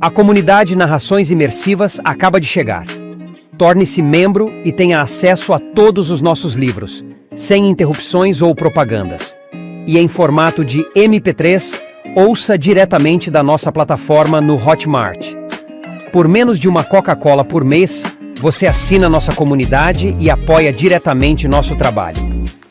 A comunidade Narrações Imersivas acaba de chegar. Torne-se membro e tenha acesso a todos os nossos livros, sem interrupções ou propagandas. E em formato de MP3, ouça diretamente da nossa plataforma no Hotmart. Por menos de uma Coca-Cola por mês, você assina nossa comunidade e apoia diretamente nosso trabalho.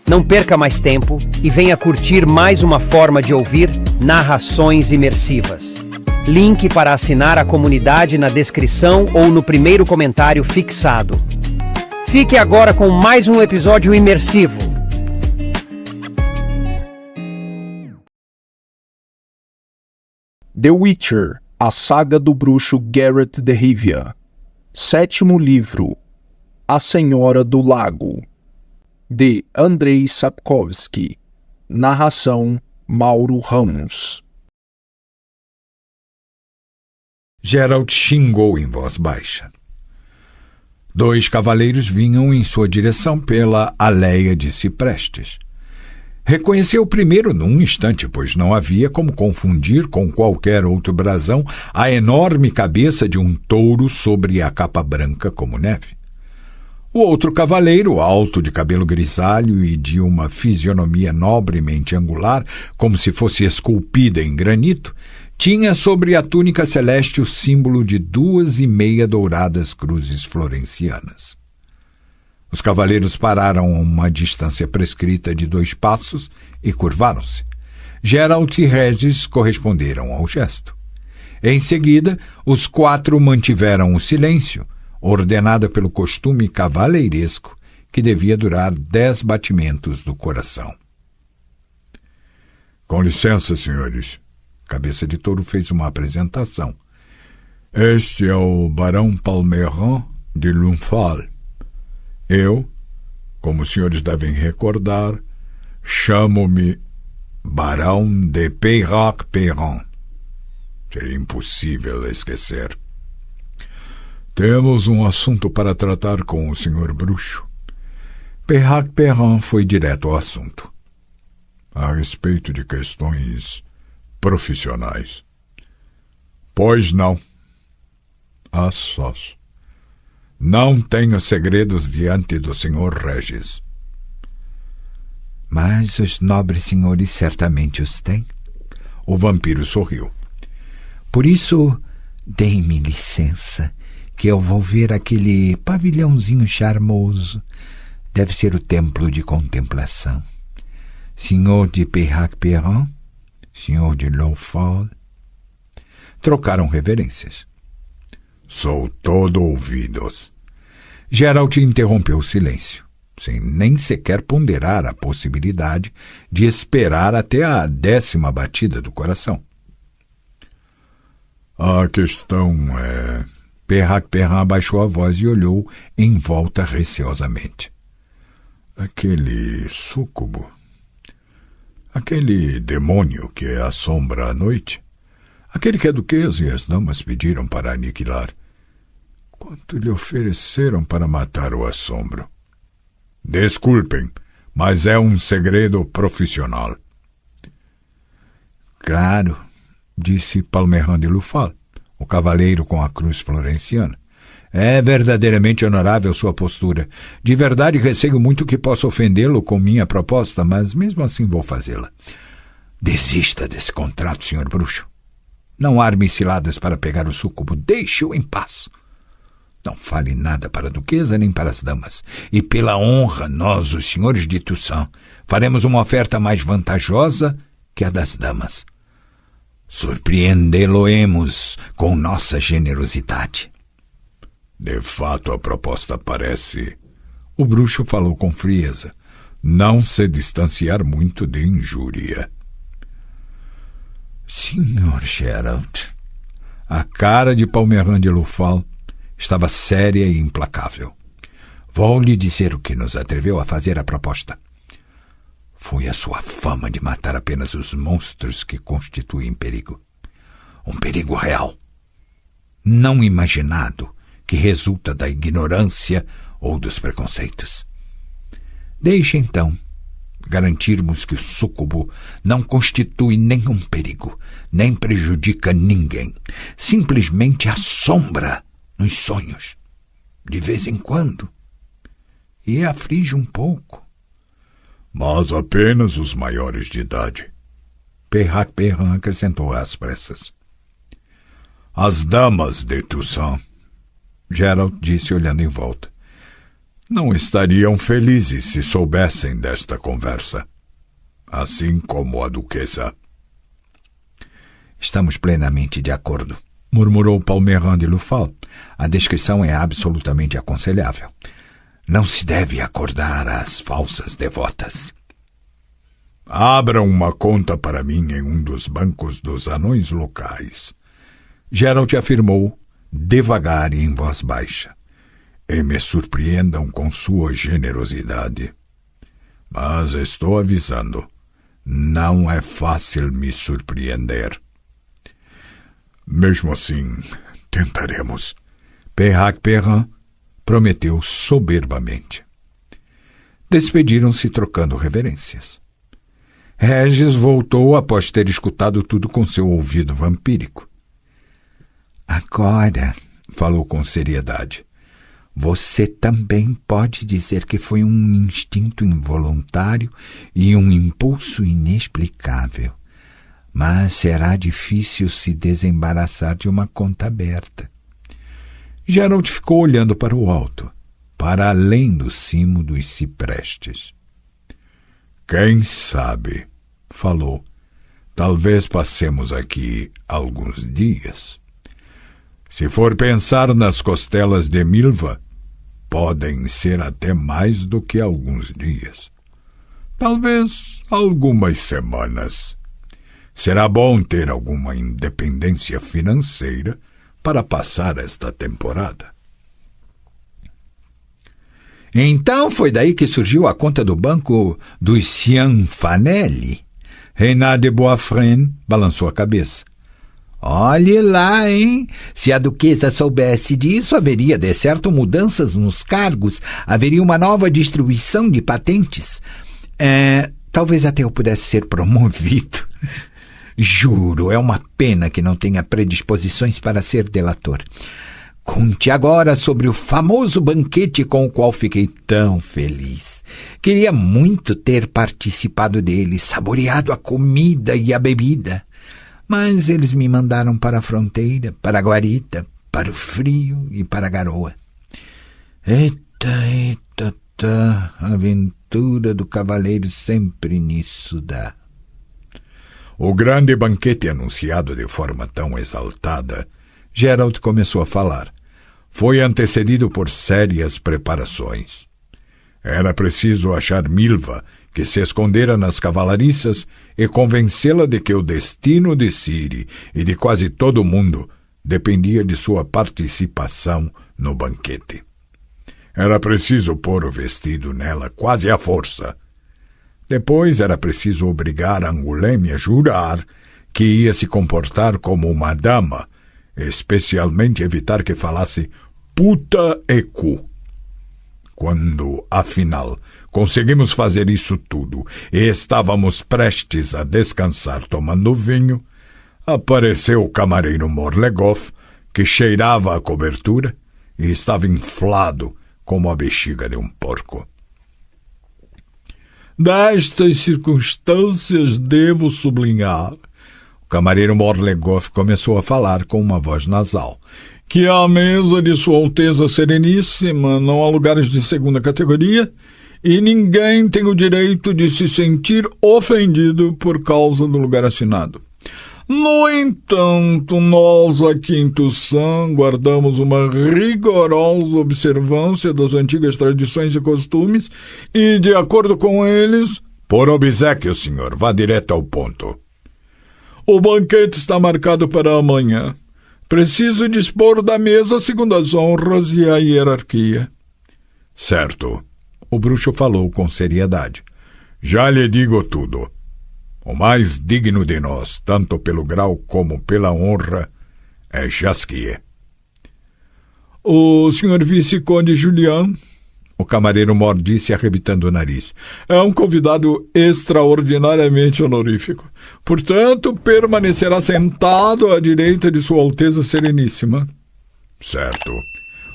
Não perca mais tempo e venha curtir mais uma forma de ouvir narrações imersivas. Link para assinar a comunidade na descrição ou no primeiro comentário fixado. Fique agora com mais um episódio imersivo. The Witcher, a saga do bruxo Geralt de Rivia. 7º livro, A Senhora do Lago, de Andrei Sapkowski. Narração, Mauro Ramos. Geralt xingou em voz baixa. 2 cavaleiros vinham em sua direção pela aléia de ciprestes. Reconheceu o primeiro num instante, pois não havia como confundir com qualquer outro brasão a enorme cabeça de um touro sobre a capa branca como neve. O outro cavaleiro, alto, de cabelo grisalho e de uma fisionomia nobremente angular, como se fosse esculpida em granito, tinha sobre a túnica celeste o símbolo de 2,5 douradas cruzes florencianas. Os cavaleiros pararam a uma distância prescrita de 2 passos e curvaram-se. Geralt e Regis corresponderam ao gesto. Em seguida, os 4 mantiveram o silêncio, ordenado pelo costume cavaleiresco que devia durar 10 batimentos do coração. Com licença, senhores. Cabeça de Touro fez uma apresentação. Este é o Barão Palmerin de Lunfal. Eu, como os senhores devem recordar, chamo-me Barão de Peyrac-Perrin. Seria impossível esquecer. Temos um assunto para tratar com o senhor bruxo. Peyrac-Perrin foi direto ao assunto. A respeito de questões profissionais. Pois não. A sós. Não tenho segredos diante do senhor Regis. Mas os nobres senhores certamente os têm. O vampiro sorriu. Por isso, dê-me licença, que eu vou ver aquele pavilhãozinho charmoso. Deve ser o templo de contemplação. Senhor de Peyrac-Perrin, senhor de Lunfal. Trocaram reverências. Sou todo ouvidos. Geralt interrompeu o silêncio, sem nem sequer ponderar a possibilidade de esperar até a 10ª batida do coração. A questão é... Peyrac-Perrin abaixou a voz e olhou em volta receosamente. Aquele súcubo, aquele demônio que assombra a noite, aquele que a duquesa e as damas pediram para aniquilar, quanto lhe ofereceram para matar o assombro? Desculpem, mas é um segredo profissional. Claro, disse Palmerin de Lunfal, o cavaleiro com a cruz florenciana. É verdadeiramente honorável sua postura. De verdade receio muito que possa ofendê-lo com minha proposta, mas mesmo assim vou fazê-la. Desista desse contrato, senhor bruxo. Não arme ciladas para pegar o súcubo. Deixe-o em paz. Não fale nada para a duquesa nem para as damas. E pela honra, nós, os senhores de Toussaint, faremos uma oferta mais vantajosa que a das damas. Surpreendê-lo-emos com nossa generosidade. De fato, a proposta parece... O bruxo falou com frieza. Não se distanciar muito de injúria. Senhor Geralt, a cara de Palmerin de Lunfal estava séria e implacável. Vou lhe dizer o que nos atreveu a fazer a proposta. Foi a sua fama de matar apenas os monstros que constituem perigo. Um perigo real, não imaginado, que resulta da ignorância ou dos preconceitos. Deixe então garantirmos que o súcubo não constitui nenhum perigo, nem prejudica ninguém. Simplesmente assombra nos sonhos, de vez em quando, e aflige um pouco. Mas apenas os maiores de idade. Perrin acrescentou às pressas. As damas de Toussaint, Gerald disse olhando em volta, não estariam felizes se soubessem desta conversa, assim como a duquesa. Estamos plenamente de acordo, murmurou Palmerin de Lufal. A descrição é absolutamente aconselhável. Não se deve acordar às falsas devotas. Abram uma conta para mim em um dos bancos dos anões locais, Gerald afirmou, devagar e em voz baixa, e me surpreendam com sua generosidade. Mas estou avisando, não é fácil me surpreender. Mesmo assim, tentaremos. Perrin prometeu soberbamente. Despediram-se trocando reverências. Regis voltou após ter escutado tudo com seu ouvido vampírico. Agora, falou com seriedade, você também pode dizer que foi um instinto involuntário e um impulso inexplicável. Mas será difícil se desembaraçar de uma conta aberta. Gerald ficou olhando para o alto, para além do cimo dos ciprestes. Quem sabe, falou, talvez passemos aqui alguns dias. Se for pensar nas costelas de Milva, podem ser até mais do que alguns dias. Talvez algumas semanas. Será bom ter alguma independência financeira para passar esta temporada. Então foi daí que surgiu a conta do banco dos Cianfanelli? Reynard de Boisfren balançou a cabeça. Olhe lá, hein? Se a duquesa soubesse disso, haveria de certo mudanças nos cargos, haveria uma nova distribuição de patentes. Talvez até eu pudesse ser promovido. Juro, é uma pena que não tenha predisposições para ser delator. Conte agora sobre o famoso banquete com o qual fiquei tão feliz. Queria muito ter participado dele, saboreado a comida e a bebida. Mas eles me mandaram para a fronteira, para a guarita, para o frio e para a garoa. Eita, a aventura do cavaleiro sempre nisso dá. O grande banquete anunciado de forma tão exaltada, Gerald começou a falar, foi antecedido por sérias preparações. Era preciso achar Milva, que se escondera nas cavalariças, e convencê-la de que o destino de Ciri e de quase todo mundo dependia de sua participação no banquete. Era preciso pôr o vestido nela quase à força. Depois era preciso obrigar Angoulême a jurar que ia se comportar como uma dama, especialmente evitar que falasse puta e cu. Quando, afinal, conseguimos fazer isso tudo e estávamos prestes a descansar tomando vinho, apareceu o camareiro Morlegoff, que cheirava a cobertura e estava inflado como a bexiga de um porco. Destas circunstâncias devo sublinhar, o camareiro Morlegoff começou a falar com uma voz nasal, que à mesa de Sua Alteza Sereníssima não há lugares de segunda categoria e ninguém tem o direito de se sentir ofendido por causa do lugar assinado. No entanto, nós aqui em Toussaint guardamos uma rigorosa observância das antigas tradições e costumes e, de acordo com eles... Por obséquio, senhor, vá direto ao ponto. O banquete está marcado para amanhã. Preciso dispor da mesa segundo as honras e a hierarquia. Certo. O bruxo falou com seriedade. Já lhe digo tudo. O mais digno de nós, tanto pelo grau como pela honra, é Jasquier. O senhor vice-conde Julian, o camareiro Mor disse, arrebitando o nariz. É um convidado extraordinariamente honorífico. Portanto, permanecerá sentado à direita de Sua Alteza Sereníssima. Certo.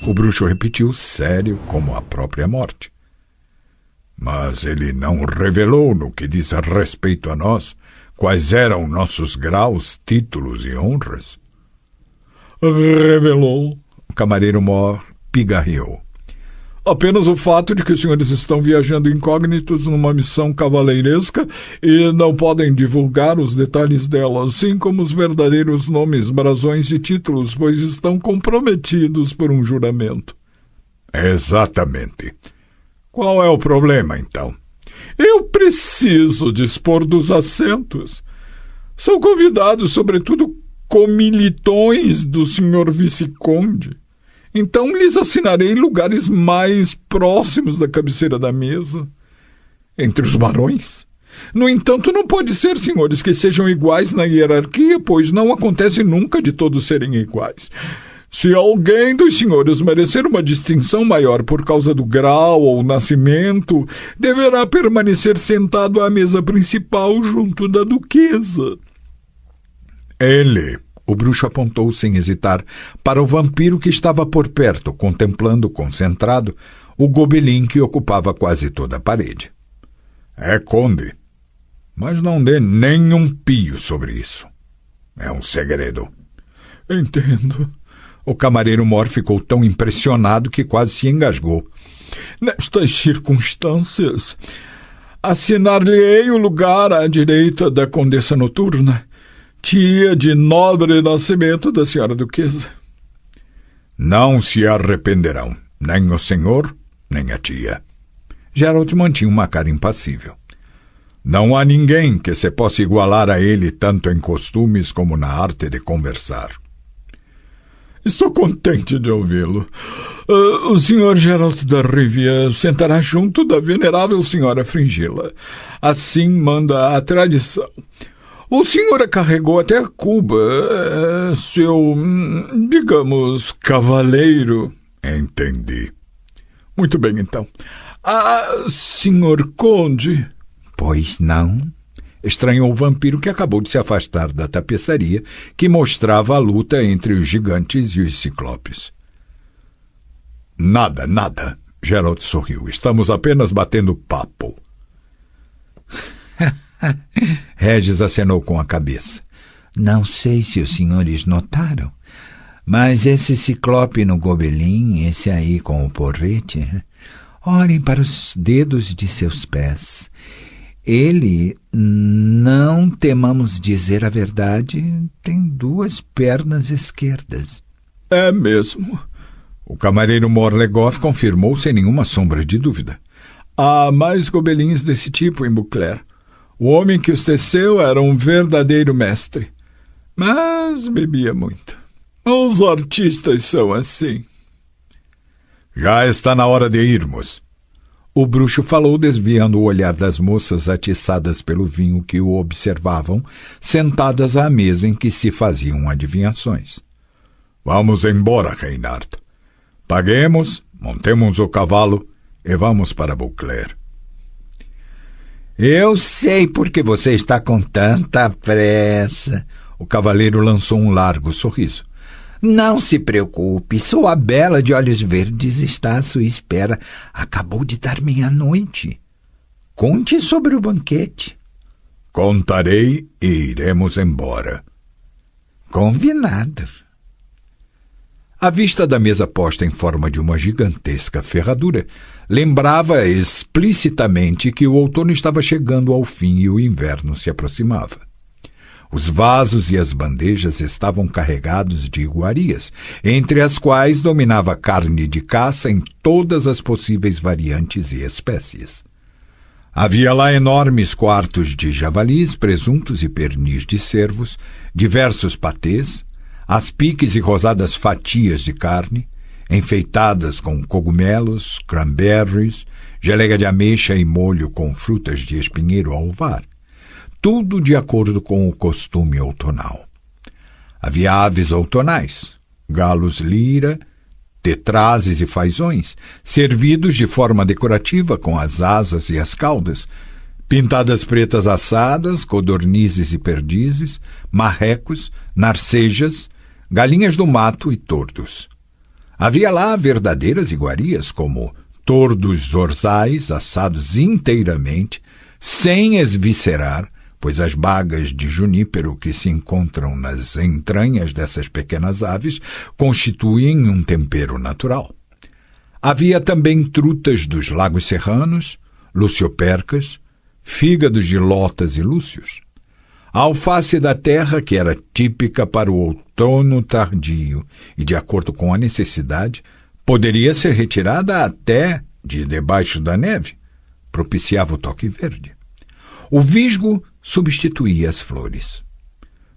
O bruxo repetiu, sério como a própria morte. Mas ele não revelou, no que diz a respeito a nós, quais eram nossos graus, títulos e honras. Revelou. O camareiro Mor pigarreou. Apenas o fato de que os senhores estão viajando incógnitos numa missão cavaleiresca e não podem divulgar os detalhes dela, assim como os verdadeiros nomes, brasões e títulos, pois estão comprometidos por um juramento. Exatamente. Qual é o problema, então? Eu preciso dispor dos assentos. São convidados, sobretudo, comilitões do senhor vice-conde. Então lhes assinarei lugares mais próximos da cabeceira da mesa, entre os barões. No entanto, não pode ser, senhores, que sejam iguais na hierarquia, pois não acontece nunca de todos serem iguais. Se alguém dos senhores merecer uma distinção maior por causa do grau ou nascimento, deverá permanecer sentado à mesa principal junto da duquesa. Ele... O bruxo apontou sem hesitar para o vampiro que estava por perto, contemplando, concentrado, o gobelim que ocupava quase toda a parede. É conde, mas não dê nenhum pio sobre isso. É um segredo. Entendo. O camareiro Mor ficou tão impressionado que quase se engasgou. Nestas circunstâncias, assinar-lhe-ei o lugar à direita da condessa noturna, tia de nobre nascimento da senhora duquesa. Não se arrependerão, nem o senhor, nem a tia. Geralt mantinha uma cara impassível. Não há ninguém que se possa igualar a ele tanto em costumes como na arte de conversar. Estou contente de ouvi-lo. O senhor Geralt da Rivia sentará junto da venerável senhora Fringilla. Assim manda a tradição. O senhor a carregou até Cuba, seu, digamos, cavaleiro. Entendi. Muito bem, então. Senhor conde... Pois não? Estranhou o vampiro que acabou de se afastar da tapeçaria que mostrava a luta entre os gigantes e os ciclopes. Nada, nada. Geralt sorriu. Estamos apenas batendo papo. Regis acenou com a cabeça. Não sei se os senhores notaram, mas esse ciclope no gobelim, esse aí com o porrete, olhem para os dedos de seus pés. Ele, não temamos dizer a verdade, tem 2 pernas esquerdas. É mesmo. O camareiro Morlegoff confirmou sem nenhuma sombra de dúvida. Há mais gobelins desse tipo em Beauclair. O homem que os teceu era um verdadeiro mestre, mas bebia muito. Os artistas são assim. Já está na hora de irmos. O bruxo falou, desviando o olhar das moças atiçadas pelo vinho que o observavam, sentadas à mesa em que se faziam adivinhações. Vamos embora, Reinhard. Paguemos, montemos o cavalo e vamos para Beauclair. Eu sei por que você está com tanta pressa. O cavaleiro lançou um largo sorriso. Não se preocupe, sua bela de olhos verdes está à sua espera. Acabou de dar meia-noite. Conte sobre o banquete. Contarei e iremos embora. Combinado. A vista da mesa posta em forma de uma gigantesca ferradura lembrava explicitamente que o outono estava chegando ao fim e o inverno se aproximava. Os vasos e as bandejas estavam carregados de iguarias, entre as quais dominava carne de caça em todas as possíveis variantes e espécies. Havia lá enormes quartos de javalis, presuntos e pernis de cervos, diversos patês, as piques e rosadas fatias de carne, enfeitadas com cogumelos, cranberries, geleia de ameixa e molho com frutas de espinheiro ao alvar. Tudo de acordo com o costume outonal. Havia aves outonais, galos lira, tetrazes e fazões, servidos de forma decorativa com as asas e as caudas, pintadas pretas assadas, codornizes e perdizes, marrecos, narcejas, galinhas do mato e tordos. Havia lá verdadeiras iguarias, como tordos zorzais assados inteiramente, sem esviscerar, pois as bagas de junípero que se encontram nas entranhas dessas pequenas aves constituem um tempero natural. Havia também trutas dos lagos serranos, luciopercas, fígados de lotas e lúcios. A alface da terra, que era típica para o outono tardio e, de acordo com a necessidade, poderia ser retirada até de debaixo da neve, propiciava o toque verde. O visgo substituía as flores.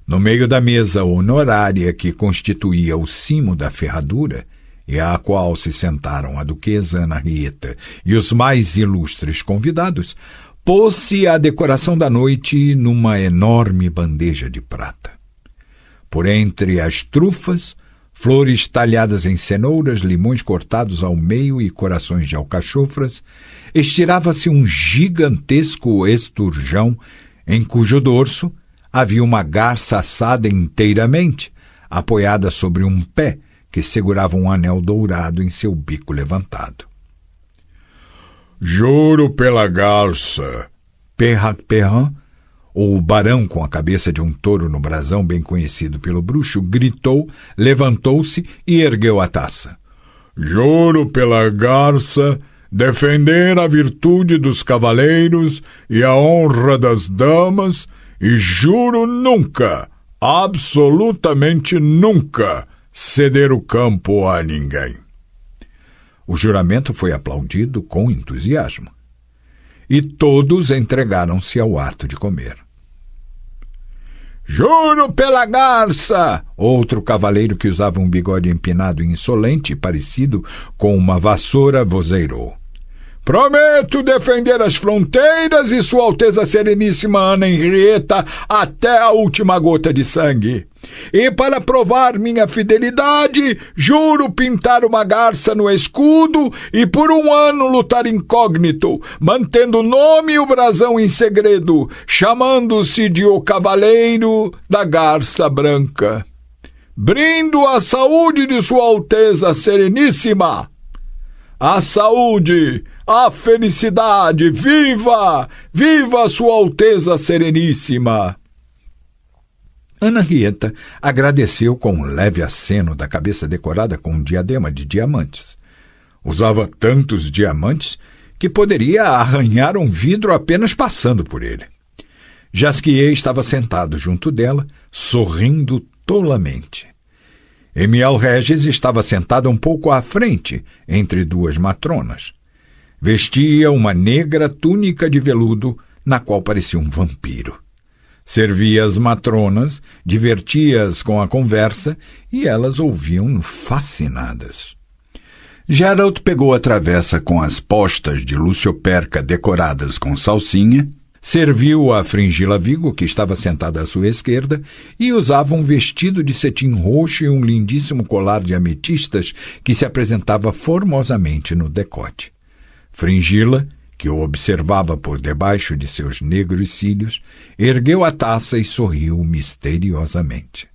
No meio da mesa honorária que constituía o cimo da ferradura, e à qual se sentaram a duquesa Ana Rieta e os mais ilustres convidados, pôs-se a decoração da noite numa enorme bandeja de prata. Por entre as trufas, flores talhadas em cenouras, limões cortados ao meio e corações de alcachofras, estirava-se um gigantesco esturjão em cujo dorso havia uma garça assada inteiramente, apoiada sobre um pé que segurava um anel dourado em seu bico levantado. Juro pela garça. Perrin, o barão com a cabeça de um touro no brasão bem conhecido pelo bruxo, gritou, levantou-se e ergueu a taça. Juro pela garça defender a virtude dos cavaleiros e a honra das damas, e juro nunca, absolutamente nunca, ceder o campo a ninguém. O juramento foi aplaudido com entusiasmo. E todos entregaram-se ao ato de comer. Juro pela garça! Outro cavaleiro que usava um bigode empinado e insolente, parecido com uma vassoura, vozeirou. Prometo defender as fronteiras e Sua Alteza Sereníssima Ana Henrietta até a última gota de sangue. E para provar minha fidelidade, juro pintar uma garça no escudo e por 1 ano lutar incógnito, mantendo o nome e o brasão em segredo, chamando-se de o Cavaleiro da Garça Branca. Brindo a saúde de Sua Alteza Sereníssima. A saúde, a felicidade, viva! Viva Sua Alteza Sereníssima! Ana Rieta agradeceu com um leve aceno da cabeça decorada com um diadema de diamantes. Usava tantos diamantes que poderia arranhar um vidro apenas passando por ele. Jasquier estava sentado junto dela, sorrindo tolamente. Emiel Regis estava sentado um pouco à frente, entre 2 matronas. Vestia uma negra túnica de veludo, na qual parecia um vampiro. Servia as matronas, divertia-as com a conversa, e elas ouviam-no fascinadas. Gerald pegou a travessa com as postas de lucioperca decoradas com salsinha, serviu a Fringila Vigo, que estava sentada à sua esquerda, e usava um vestido de cetim roxo e um lindíssimo colar de ametistas que se apresentava formosamente no decote. Fringila, que o observava por debaixo de seus negros cílios, ergueu a taça e sorriu misteriosamente.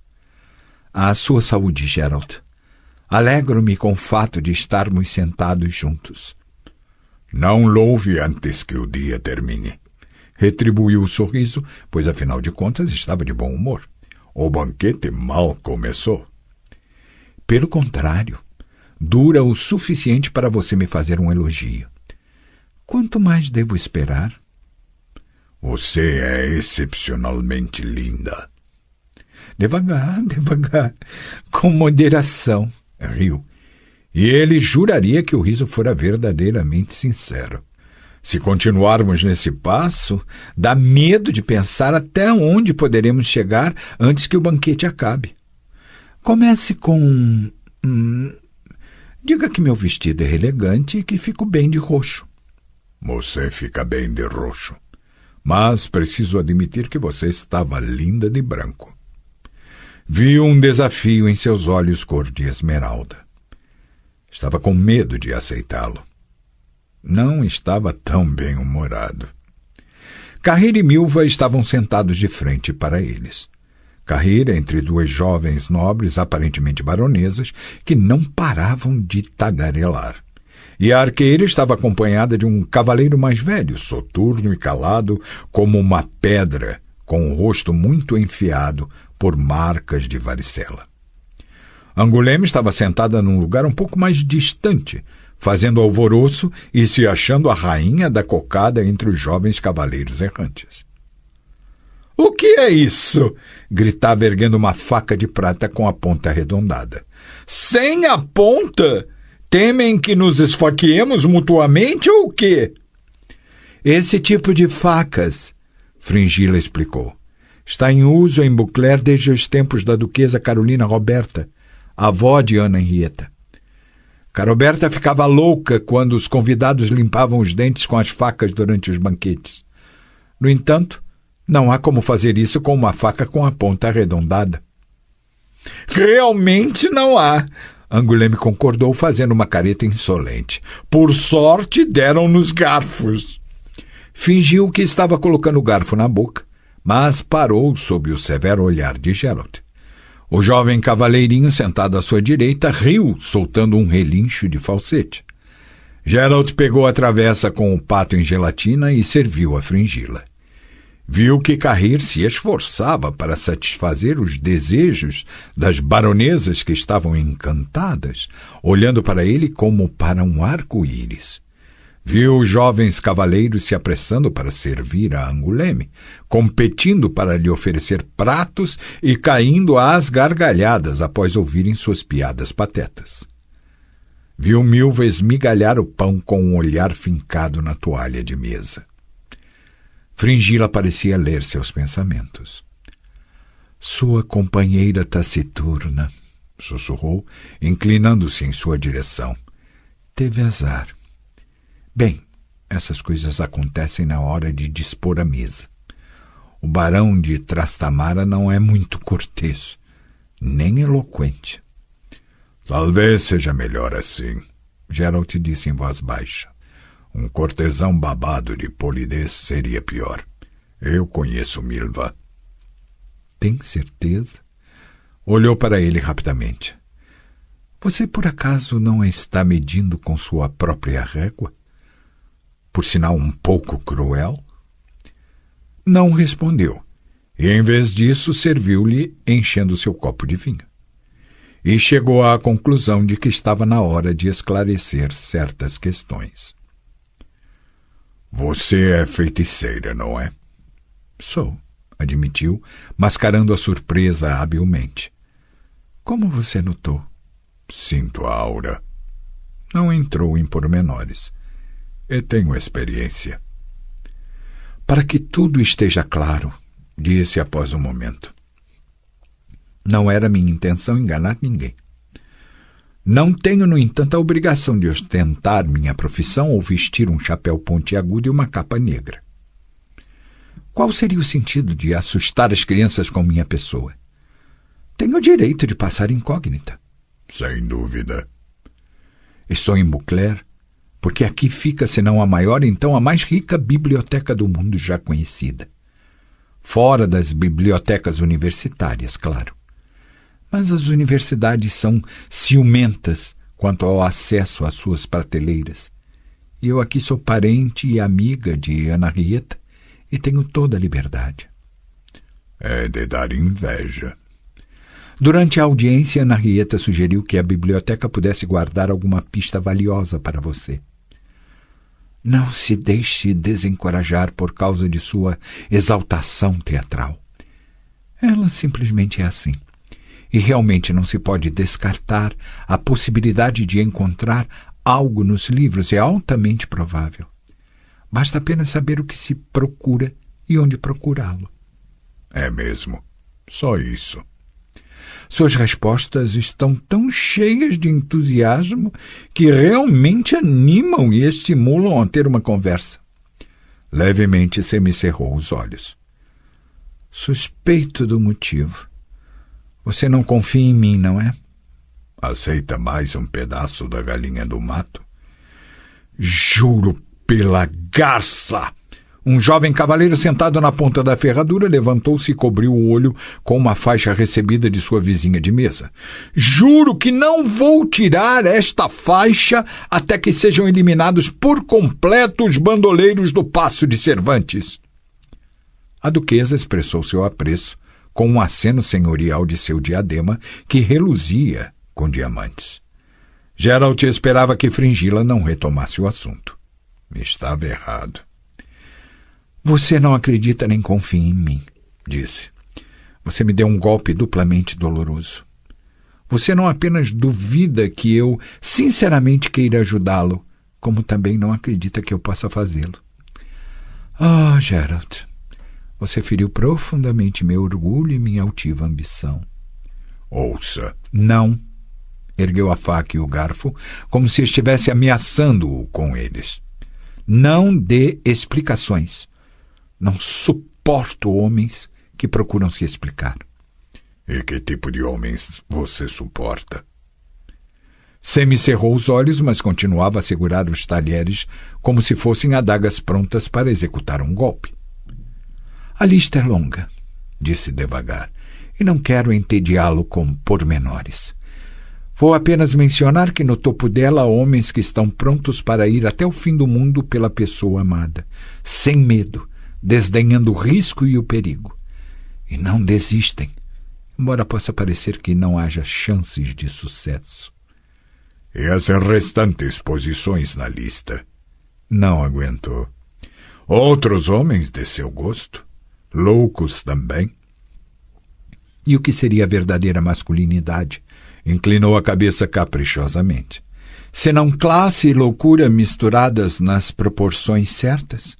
À sua saúde, Gerald. Alegro-me com o fato de estarmos sentados juntos. Não louve antes que o dia termine. Retribuiu o sorriso, pois afinal de contas estava de bom humor. O banquete mal começou. Pelo contrário, dura o suficiente para você me fazer um elogio. Quanto mais devo esperar? Você é excepcionalmente linda. Devagar, com moderação, riu. E ele juraria que o riso fora verdadeiramente sincero. Se continuarmos nesse passo, dá medo de pensar até onde poderemos chegar antes que o banquete acabe. Comece com... Diga que meu vestido é elegante e que fico bem de roxo. Você fica bem de roxo, mas preciso admitir que você estava linda de branco. Viu um desafio em seus olhos cor de esmeralda. Estava com medo de aceitá-lo. Não estava tão bem-humorado. Carreira e Milva estavam sentados de frente para eles. Carreira entre duas jovens nobres, aparentemente baronesas, que não paravam de tagarelar. E a arqueira estava acompanhada de um cavaleiro mais velho, soturno e calado como uma pedra, com o rosto muito enfiado por marcas de varicela. Anguleme estava sentada num lugar um pouco mais distante, fazendo alvoroço e se achando a rainha da cocada entre os jovens cavaleiros errantes. — O que é isso? — gritava erguendo uma faca de prata com a ponta arredondada. — Sem a ponta? Temem que nos esfaqueemos mutuamente ou o quê? — Esse tipo de facas, Fringilla explicou, está em uso em Beauclair desde os tempos da duquesa Carolina Roberta, avó de Ana Henrietta. Caroberta ficava louca quando os convidados limpavam os dentes com as facas durante os banquetes. No entanto, não há como fazer isso com uma faca com a ponta arredondada. — Realmente não há! Anguleme concordou, fazendo uma careta insolente. — Por sorte, deram-nos garfos. Fingiu que estava colocando o garfo na boca, mas parou sob o severo olhar de Geralt. O jovem cavaleirinho sentado à sua direita riu, soltando um relincho de falsete. Geralt pegou a travessa com o pato em gelatina e serviu a Fringilla. Viu que Carrir se esforçava para satisfazer os desejos das baronesas que estavam encantadas, olhando para ele como para um arco-íris. Viu os jovens cavaleiros se apressando para servir a Anguleme, competindo para lhe oferecer pratos e caindo às gargalhadas após ouvirem suas piadas patetas. Viu Milva esmigalhar o pão com um olhar fincado na toalha de mesa. Fringilla parecia ler seus pensamentos. — Sua companheira taciturna, sussurrou, inclinando-se em sua direção. Teve azar. Bem, essas coisas acontecem na hora de dispor a mesa. O barão de Trastamara não é muito cortês, nem eloquente. — Talvez seja melhor assim, Geralt disse em voz baixa. Um cortesão babado de polidez seria pior. Eu conheço Milva. — Tem certeza? Olhou para ele rapidamente. — Você por acaso não a está medindo com sua própria régua? Por sinal um pouco cruel? Não respondeu, e em vez disso serviu-lhe enchendo seu copo de vinho. E chegou à conclusão de que estava na hora de esclarecer certas questões. — Você é feiticeira, não é? — Sou, admitiu, mascarando a surpresa habilmente. — Como você notou? — Sinto a aura. Não entrou em pormenores. — Eu tenho experiência. — Para que tudo esteja claro, disse após um momento. Não era minha intenção enganar ninguém. Não tenho, no entanto, a obrigação de ostentar minha profissão ou vestir um chapéu pontiagudo e uma capa negra. Qual seria o sentido de assustar as crianças com minha pessoa? Tenho o direito de passar incógnita. Sem dúvida. Estou em Beauclair, porque aqui fica, se não a maior, então a mais rica biblioteca do mundo já conhecida. Fora das bibliotecas universitárias, claro. Mas as universidades são ciumentas quanto ao acesso às suas prateleiras. E eu aqui sou parente e amiga de Ana Henrietta e tenho toda a liberdade. É de dar inveja. Durante a audiência, Ana Henrietta sugeriu que a biblioteca pudesse guardar alguma pista valiosa para você. Não se deixe desencorajar por causa de sua exaltação teatral. Ela simplesmente é assim. E realmente não se pode descartar a possibilidade de encontrar algo nos livros. É altamente provável. Basta apenas saber o que se procura e onde procurá-lo. É mesmo. Só isso. Suas respostas estão tão cheias de entusiasmo que realmente animam e estimulam a ter uma conversa. Levemente semicerrou os olhos. Suspeito do motivo. Você não confia em mim, não é? Aceita mais um pedaço da galinha do mato? Juro pela garça! Um jovem cavaleiro sentado na ponta da ferradura levantou-se e cobriu o olho com uma faixa recebida de sua vizinha de mesa. Juro que não vou tirar esta faixa até que sejam eliminados por completo os bandoleiros do Paço de Cervantes. A duquesa expressou seu apreço com um aceno senhorial de seu diadema que reluzia com diamantes. Geralt esperava que Fringilla não retomasse o assunto. Estava errado. Você não acredita nem confia em mim, disse. Você me deu um golpe duplamente doloroso. Você não apenas duvida que eu sinceramente queira ajudá-lo, como também não acredita que eu possa fazê-lo. Ah, Geralt, você feriu profundamente meu orgulho e minha altiva ambição. Ouça. Não. Ergueu a faca e o garfo, como se estivesse ameaçando-o com eles. Não dê explicações. Não suporto homens que procuram se explicar. E que tipo de homens você suporta? Semicerrou os olhos, mas continuava a segurar os talheres como se fossem adagas prontas para executar um golpe. A lista é longa, disse devagar, e não quero entediá-lo com pormenores. Vou apenas mencionar que no topo dela há homens que estão prontos para ir até o fim do mundo pela pessoa amada, sem medo, desdenhando o risco e o perigo. E não desistem, embora possa parecer que não haja chances de sucesso. E as restantes posições na lista? Não aguentou. Outros homens de seu gosto? Loucos também? E o que seria a verdadeira masculinidade? Inclinou a cabeça caprichosamente. Senão classe e loucura misturadas nas proporções certas?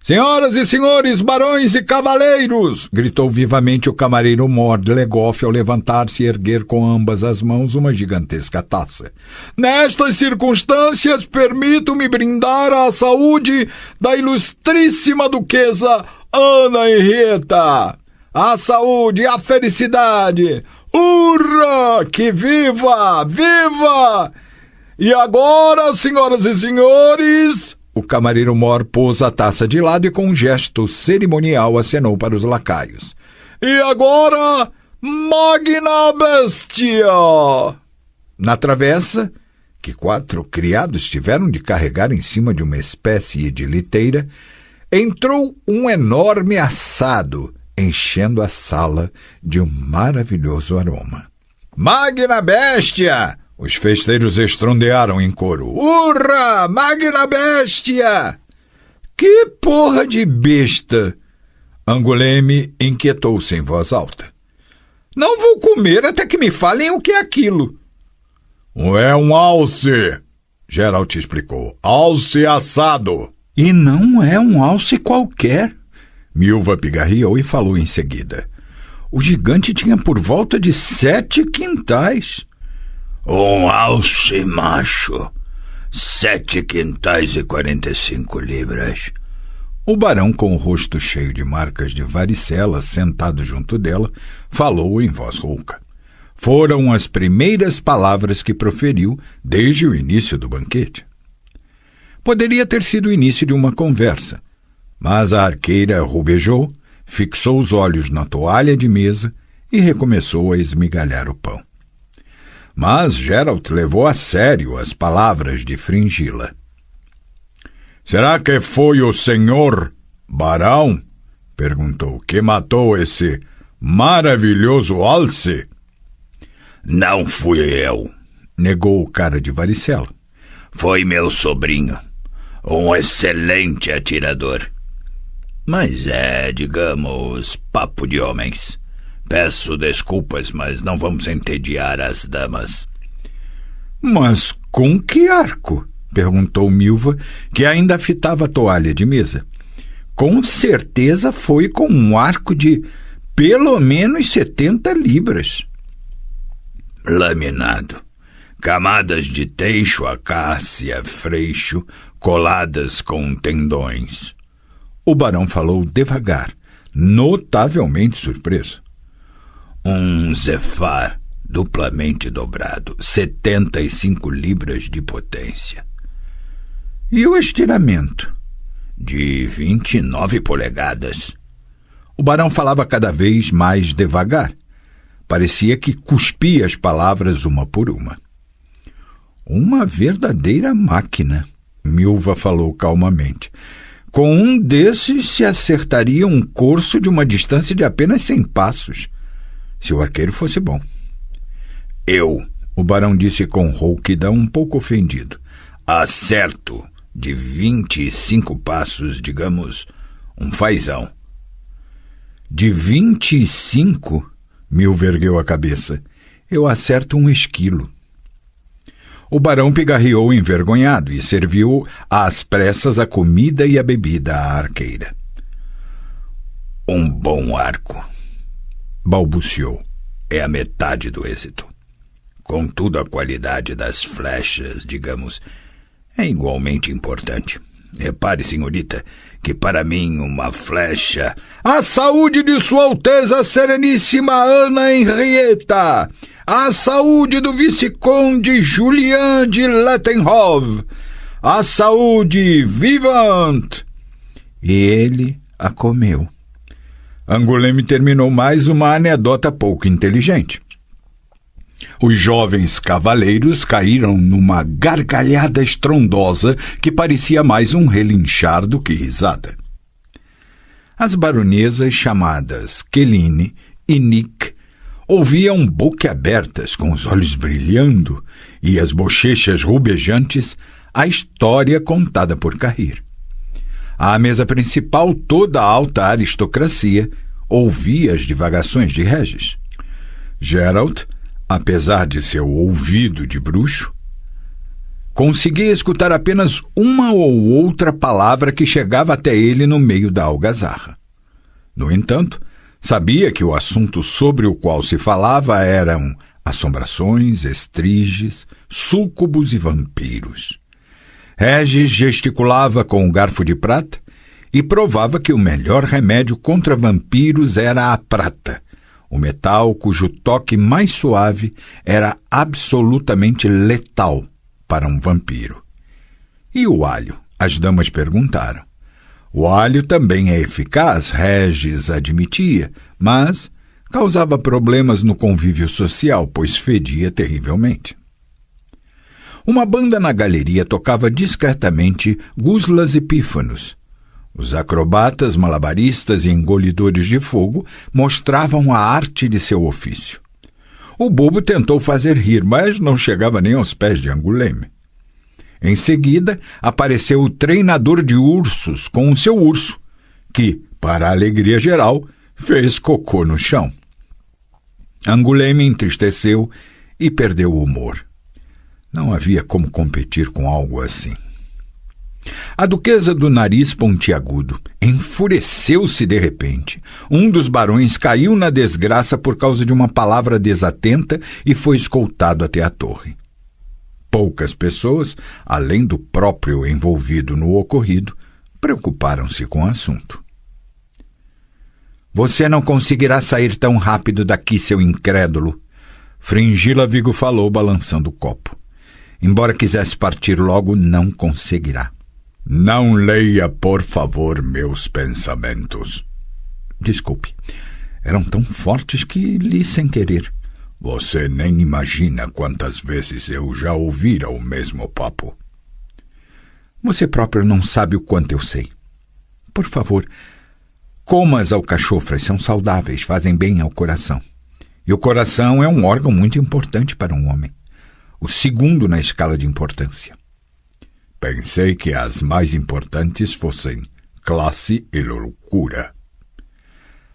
Senhoras e senhores, barões e cavaleiros! Gritou vivamente o camareiro Mordlegoff ao levantar-se e erguer com ambas as mãos uma gigantesca taça. Nestas circunstâncias, permito-me brindar à saúde da ilustríssima duquesa Ana Henrietta! À saúde, à felicidade! Hurra! Que viva! Viva! E agora, senhoras e senhores... O camareiro Mor pôs a taça de lado e com um gesto cerimonial acenou para os lacaios. E agora, Magna Bestia! Na travessa, que 4 criados tiveram de carregar em cima de uma espécie de liteira, entrou um enorme assado, enchendo a sala de um maravilhoso aroma. Magna Bestia! Os festeiros estrondearam em coro. Hurra! Magna Bestia! Que porra de besta! Anguleme inquietou-se em voz alta. Não vou comer até que me falem o que é aquilo. É um alce, Geralt explicou. Alce assado. E não é um alce qualquer. Milva pigarreou e falou em seguida. O gigante tinha por volta de 7 quintais. Um alce macho, 7 quintais e 45 libras. O barão, com o rosto cheio de marcas de varicela, sentado junto dela, falou em voz rouca. Foram as primeiras palavras que proferiu desde o início do banquete. Poderia ter sido o início de uma conversa, mas a arqueira rubejou, fixou os olhos na toalha de mesa e recomeçou a esmigalhar o pão. Mas Geralt levou a sério as palavras de Fringilla. Será que foi o senhor barão, perguntou, que matou esse maravilhoso alce? Não fui eu, negou o cara de varicela. Foi meu sobrinho, um excelente atirador. Mas digamos, papo de homens. Peço desculpas, mas não vamos entediar as damas. Mas com que arco? Perguntou Milva, que ainda fitava a toalha de mesa. Com certeza foi com um arco de pelo menos 70 libras. Laminado. Camadas de teixo, acácia, freixo, coladas com tendões. O barão falou devagar, notavelmente surpreso. Um zefar duplamente dobrado, 75 libras de potência. E o estiramento? De 29 polegadas. O barão falava cada vez mais devagar. Parecia que cuspia as palavras uma por uma. Uma verdadeira máquina, Milva falou calmamente. Com um desses se acertaria um corso de uma distância de apenas 100 passos, se o arqueiro fosse bom. O barão disse com rouquidão, um pouco ofendido, acerto de 25 passos, digamos, um fazão. De 25? Milva ergueu a cabeça. Eu acerto um esquilo. O barão pigarreou envergonhado e serviu às pressas a comida e a bebida à arqueira. Um bom arco, balbuciou. É a metade do êxito. Contudo, a qualidade das flechas, digamos, é igualmente importante. Repare, senhorita, que para mim uma flecha... A saúde de Sua Alteza Sereníssima Ana Henrietta! A saúde do Visconde Julian de Lettenhove! A saúde, vivant! E ele a comeu. Angoulême terminou mais uma anedota pouco inteligente. Os jovens cavaleiros caíram numa gargalhada estrondosa que parecia mais um relinchar do que risada. As baronesas chamadas Queline e Nick ouviam boquiabertas, com os olhos brilhando e as bochechas rubejantes, a história contada por Carrir. À mesa principal, toda a alta aristocracia ouvia as divagações de Regis. Gerald, apesar de seu ouvido de bruxo, conseguia escutar apenas uma ou outra palavra que chegava até ele no meio da algazarra. No entanto, sabia que o assunto sobre o qual se falava eram assombrações, estriges, súcubos e vampiros. Regis gesticulava com um garfo de prata e provava que o melhor remédio contra vampiros era a prata, o metal cujo toque mais suave era absolutamente letal para um vampiro. E o alho? As damas perguntaram. O alho também é eficaz, Regis admitia, mas causava problemas no convívio social, pois fedia terrivelmente. Uma banda na galeria tocava discretamente guslas e pífanos. Os acrobatas, malabaristas e engolidores de fogo mostravam a arte de seu ofício. O bobo tentou fazer rir, mas não chegava nem aos pés de Angoulême. Em seguida, apareceu o treinador de ursos com o seu urso, que, para a alegria geral, fez cocô no chão. Angoulême entristeceu e perdeu o humor. Não havia como competir com algo assim. A duquesa do nariz pontiagudo enfureceu-se de repente. Um dos barões caiu na desgraça por causa de uma palavra desatenta e foi escoltado até a torre. Poucas pessoas, além do próprio envolvido no ocorrido, preocuparam-se com o assunto. Você não conseguirá sair tão rápido daqui, seu incrédulo, Fringila Vigo falou, balançando o copo. Embora quisesse partir logo, não conseguirá. Não leia, por favor, meus pensamentos. Desculpe, eram tão fortes que li sem querer. Você nem imagina quantas vezes eu já ouvira o mesmo papo. Você próprio não sabe o quanto eu sei. Por favor, coma as alcachofras, são saudáveis, fazem bem ao coração. E o coração é um órgão muito importante para um homem. O segundo na escala de importância. Pensei que as mais importantes fossem classe e loucura.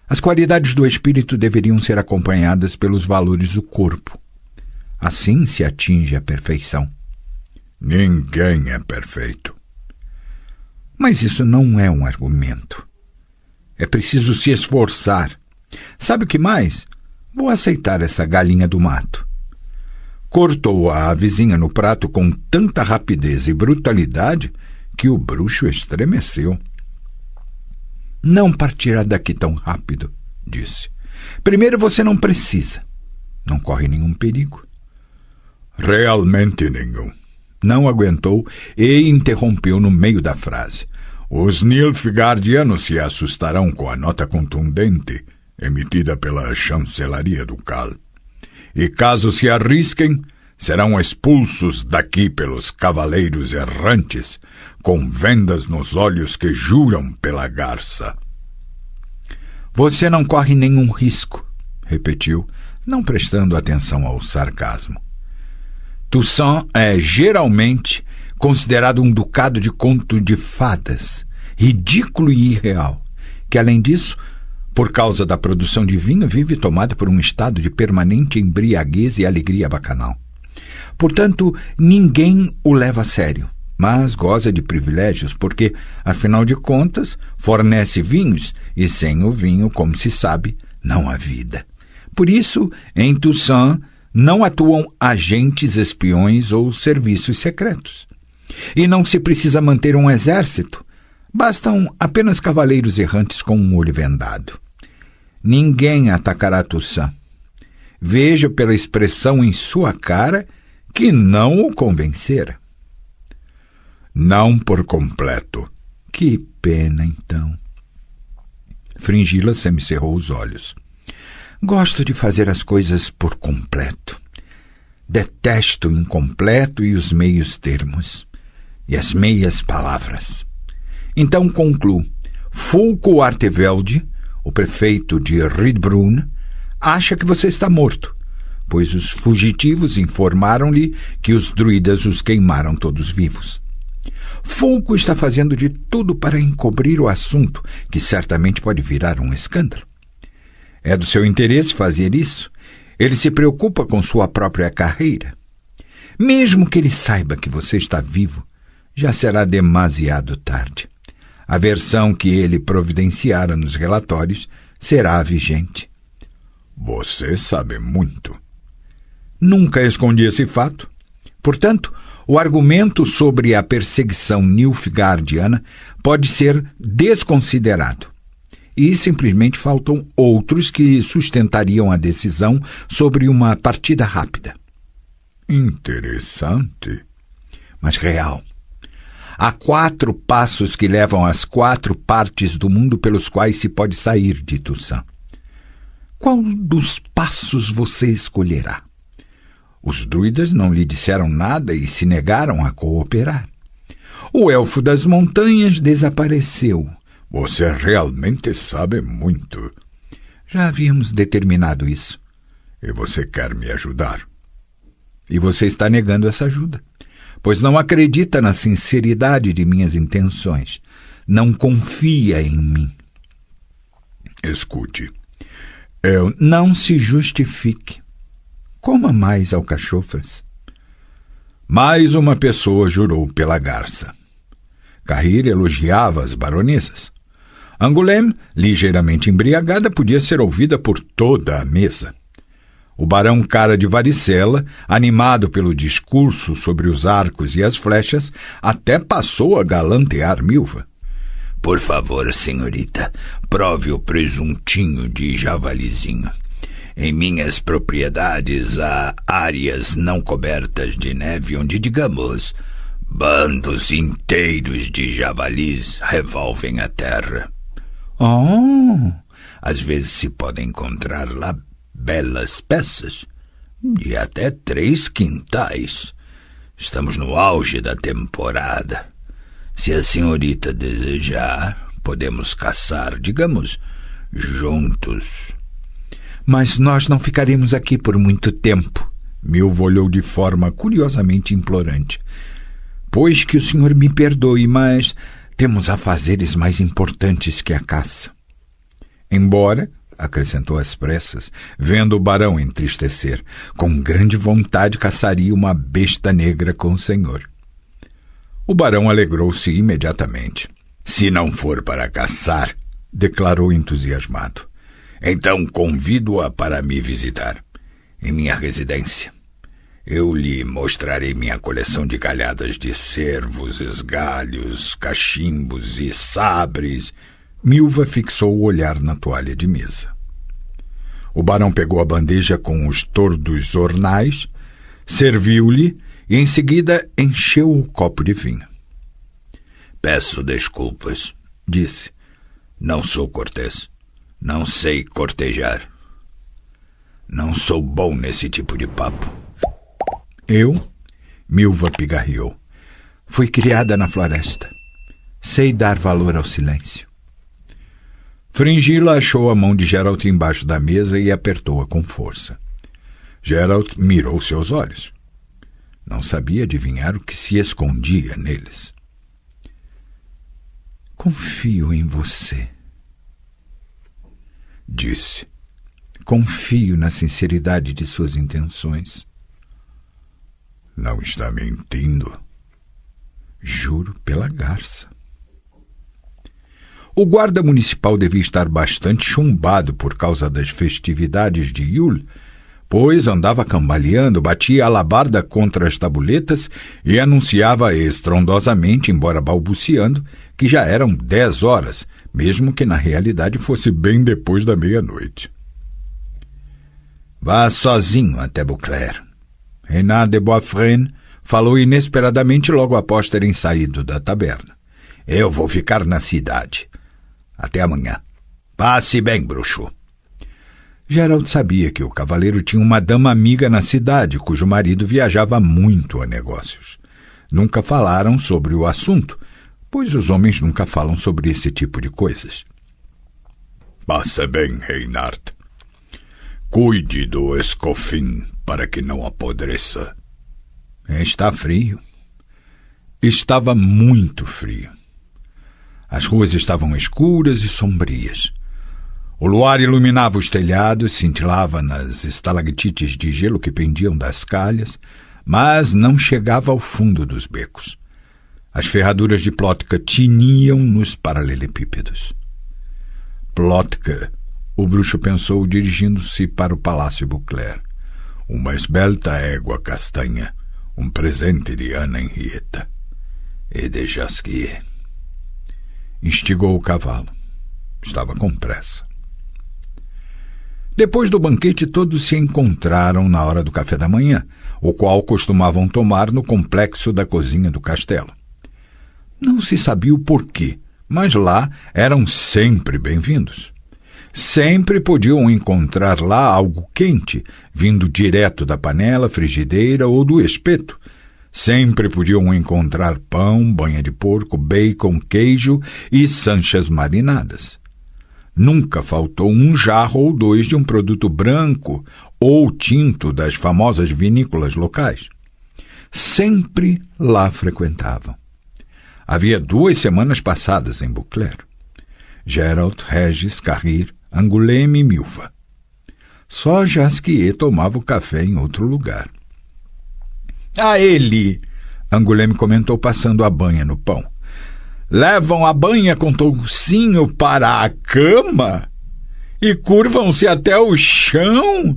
As qualidades do espírito deveriam ser acompanhadas pelos valores do corpo. Assim se atinge a perfeição. Ninguém é perfeito. Mas isso não é um argumento. É preciso se esforçar. Sabe o que mais? Vou aceitar essa galinha do mato. Cortou a avezinha no prato com tanta rapidez e brutalidade que o bruxo estremeceu. Não partirá daqui tão rápido, disse. Primeiro, você não precisa. Não corre nenhum perigo. Realmente nenhum. Não aguentou e interrompeu no meio da frase. Os nilfgaardianos se assustarão com a nota contundente emitida pela chancelaria ducal. E caso se arrisquem, serão expulsos daqui pelos cavaleiros errantes, com vendas nos olhos que juram pela garça. Você não corre nenhum risco, repetiu, não prestando atenção ao sarcasmo. Toussaint é geralmente considerado um ducado de conto de fadas, ridículo e irreal, que além disso, por causa da produção de vinho, vive tomado por um estado de permanente embriaguez e alegria bacanal. Portanto, ninguém o leva a sério, mas goza de privilégios porque, afinal de contas, fornece vinhos e sem o vinho, como se sabe, não há vida. Por isso, em Toussaint, não atuam agentes, espiões ou serviços secretos. E não se precisa manter um exército. Bastam apenas cavaleiros errantes com um olho vendado. Ninguém atacará Toussaint. Vejo pela expressão em sua cara que não o convencera. Não por completo. Que pena, então. Fringila semicerrou os olhos. Gosto de fazer as coisas por completo. Detesto o incompleto e os meios termos. E as meias palavras. Então concluo. Fulco Artevelde, o prefeito de Riedbrunn, acha que você está morto, pois os fugitivos informaram-lhe que os druidas os queimaram todos vivos. Fulco está fazendo de tudo para encobrir o assunto, que certamente pode virar um escândalo. É do seu interesse fazer isso. Ele se preocupa com sua própria carreira. Mesmo que ele saiba que você está vivo, já será demasiado tarde. A versão que ele providenciara nos relatórios será vigente. Você sabe muito. Nunca escondi esse fato. Portanto, o argumento sobre a perseguição nilfgaardiana pode ser desconsiderado. E simplesmente faltam outros que sustentariam a decisão sobre uma partida rápida. Interessante. Mas real. Há 4 passos que levam às 4 partes do mundo pelos quais se pode sair de Toussaint. Qual dos passos você escolherá? Os druidas não lhe disseram nada e se negaram a cooperar. O elfo das montanhas desapareceu. Você realmente sabe muito. Já havíamos determinado isso. E você quer me ajudar? E você está negando essa ajuda, pois não acredita na sinceridade de minhas intenções. Não confia em mim. Escute, eu não se justifique. Coma mais alcachofras. Mais uma pessoa jurou pela garça. Carrir elogiava as baronesas. Angoulême, ligeiramente embriagada, podia ser ouvida por toda a mesa. O barão Cara de Varicela, animado pelo discurso sobre os arcos e as flechas, até passou a galantear Milva. Por favor, senhorita, prove o presuntinho de javalizinho. Em minhas propriedades há áreas não cobertas de neve onde, digamos, bandos inteiros de javalis revolvem a terra. Às vezes se pode encontrar lá belas peças, de até 3 quintais. Estamos no auge da temporada. Se a senhorita desejar, podemos caçar, digamos, juntos. Mas nós não ficaremos aqui por muito tempo. Milva olhou de forma curiosamente implorante. Pois que o senhor me perdoe, mas temos afazeres mais importantes que a caça. Embora, acrescentou às pressas, vendo o barão entristecer, com grande vontade caçaria uma besta negra com o senhor. O barão alegrou-se imediatamente. Se não for para caçar, declarou entusiasmado, então convido-a para me visitar, em minha residência. Eu lhe mostrarei minha coleção de galhadas de cervos, esgalhos, cachimbos e sabres. Milva fixou o olhar na toalha de mesa. O barão pegou a bandeja com os tordos jornais, serviu-lhe e em seguida encheu o copo de vinho. Peço desculpas, disse. Não sou cortês. Não sei cortejar. Não sou bom nesse tipo de papo. Eu, Milva pigarreou, fui criada na floresta. Sei dar valor ao silêncio. Fringilla achou a mão de Geralt embaixo da mesa e apertou-a com força. Geralt mirou seus olhos. Não sabia adivinhar o que se escondia neles. Confio em você, disse. Confio na sinceridade de suas intenções. Não está mentindo? Juro pela garça. O guarda municipal devia estar bastante chumbado por causa das festividades de Yule, pois andava cambaleando, batia a alabarda contra as tabuletas e anunciava estrondosamente, embora balbuciando, que já eram 10 horas, mesmo que na realidade fosse bem depois da meia-noite. Vá sozinho até Beauclair. Reynard de Boisfrene falou inesperadamente logo após terem saído da taberna. Eu vou ficar na cidade. Até amanhã. Passe bem, bruxo. Geralt sabia que o cavaleiro tinha uma dama amiga na cidade, cujo marido viajava muito a negócios. Nunca falaram sobre o assunto, pois os homens nunca falam sobre esse tipo de coisas. Passe bem, Reynard. Cuide do escofim para que não apodreça. Está frio. Estava muito frio. As ruas estavam escuras e sombrias. O luar iluminava os telhados, cintilava nas estalactites de gelo que pendiam das calhas, mas não chegava ao fundo dos becos. As ferraduras de Plotka tiniam nos paralelepípedos. Plotka, o bruxo pensou dirigindo-se para o Palácio Beauclair. Uma esbelta égua castanha, um presente de Ana Henrietta e de Jasquier. Instigou o cavalo. Estava com pressa. Depois do banquete, todos se encontraram na hora do café da manhã, o qual costumavam tomar no complexo da cozinha do castelo. Não se sabia o porquê, mas lá eram sempre bem-vindos. Sempre podiam encontrar lá algo quente, vindo direto da panela, frigideira ou do espeto. Sempre podiam encontrar pão, banha de porco, bacon, queijo e sanchas marinadas. Nunca faltou um jarro ou dois de um produto branco ou tinto das famosas vinícolas locais. Sempre lá frequentavam. Havia 2 semanas passadas em Beauclair. Geralt, Regis, Carrir, Angoulême e Milva. Só Jasquier tomava o café em outro lugar. A ele, Angoulême comentou passando a banha no pão. Levam a banha com toucinho para a cama e curvam-se até o chão?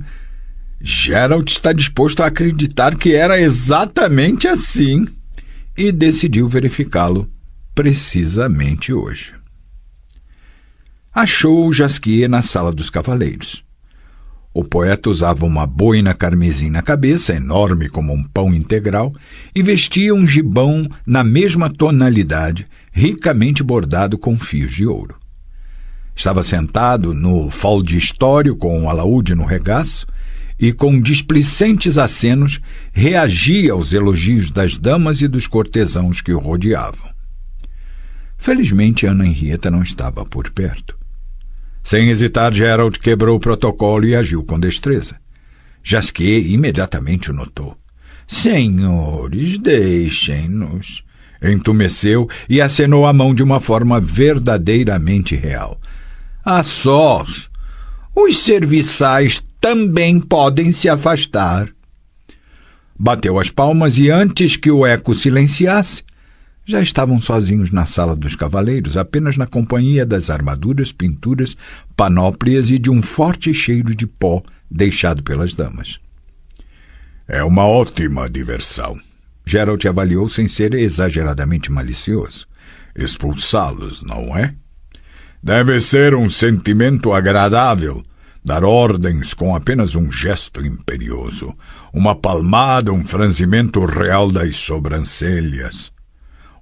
Geralt está disposto a acreditar que era exatamente assim e decidiu verificá-lo precisamente hoje. Achou Jasquier na sala dos cavaleiros. O poeta usava uma boina carmesim na cabeça, enorme como um pão integral, e vestia um gibão na mesma tonalidade, ricamente bordado com fios de ouro. Estava sentado no faldistório com um alaúde no regaço e, com displicentes acenos, reagia aos elogios das damas e dos cortesãos que o rodeavam. Felizmente, Ana Henrietta não estava por perto. Sem hesitar, Geralt quebrou o protocolo e agiu com destreza. Jasquier imediatamente o notou. Senhores, deixem-nos. Entumeceu e acenou a mão de uma forma verdadeiramente real. A sós, os serviçais também podem se afastar. Bateu as palmas e, antes que o eco silenciasse, já estavam sozinhos na sala dos cavaleiros, apenas na companhia das armaduras, pinturas, panóplias e de um forte cheiro de pó deixado pelas damas. É uma ótima diversão. Geralt avaliou sem ser exageradamente malicioso. Expulsá-los, não é? Deve ser um sentimento agradável, dar ordens com apenas um gesto imperioso, uma palmada, um franzimento real das sobrancelhas,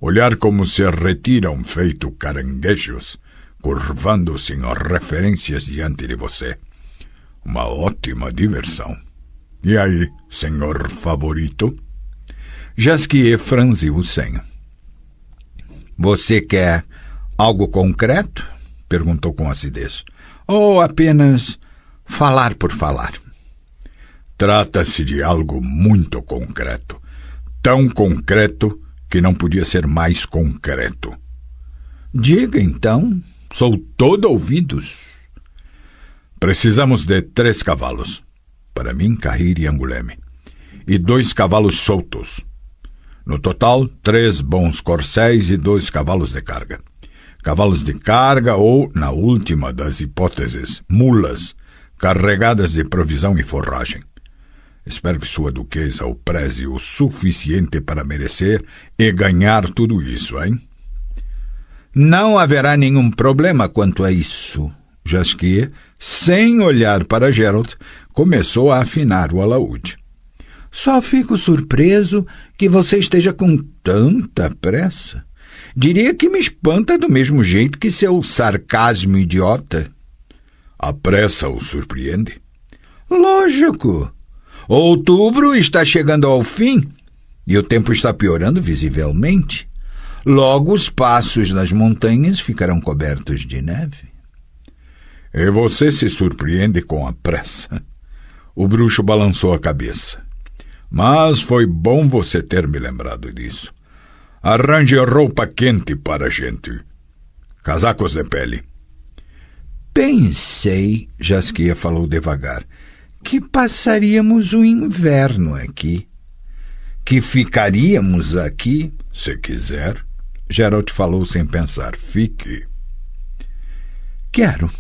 olhar como se retiram feito caranguejos, curvando-se em referências diante de você. Uma ótima diversão. E aí, senhor favorito? Jasquier franziu o senho. Você quer algo concreto? Perguntou com acidez. Ou apenas falar por falar? Trata-se de algo muito concreto. Tão concreto que não podia ser mais concreto. Diga então, sou todo ouvidos. Precisamos de 3 cavalos. Para mim, Cahir e Angoulême. E 2 cavalos soltos. No total, 3 bons corcéis e 2 cavalos de carga. Cavalos de carga ou, na última das hipóteses, mulas, carregadas de provisão e forragem. Espero que sua duquesa o preze o suficiente para merecer e ganhar tudo isso, hein? Não haverá nenhum problema quanto a isso. Jasquier, sem olhar para Geralt, começou a afinar o alaúde. Só fico surpreso que você esteja com tanta pressa. Diria que me espanta do mesmo jeito que seu sarcasmo idiota. A pressa o surpreende? Lógico. Outubro está chegando ao fim e o tempo está piorando visivelmente. Logo os passos nas montanhas ficarão cobertos de neve. E você se surpreende com a pressa? O bruxo balançou a cabeça. Mas foi bom você ter me lembrado disso. Arranje roupa quente para a gente. Casacos de pele. Pensei, Jasquier falou devagar, que passaríamos o inverno aqui. Que ficaríamos aqui, se quiser. Geralt falou sem pensar. Fique. Quero.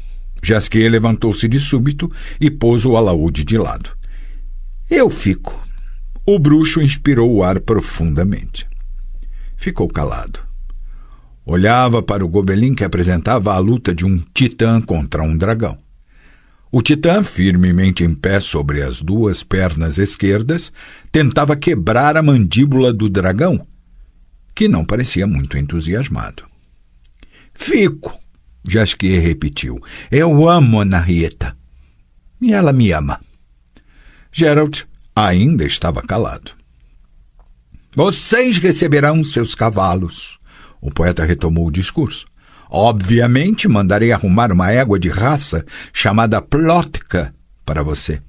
Jasquier levantou-se de súbito e pôs o alaúde de lado. Eu fico. O bruxo inspirou o ar profundamente. Ficou calado. Olhava para o gobelim que apresentava a luta de um titã contra um dragão. O titã, firmemente em pé sobre as 2 pernas esquerdas, tentava quebrar a mandíbula do dragão, que não parecia muito entusiasmado. Fico, Jasquier repetiu. Eu amo Anahita. E ela me ama. Geralt ainda estava calado. Vocês receberão seus cavalos. O poeta retomou o discurso. Obviamente mandarei arrumar uma égua de raça chamada Plotka para você.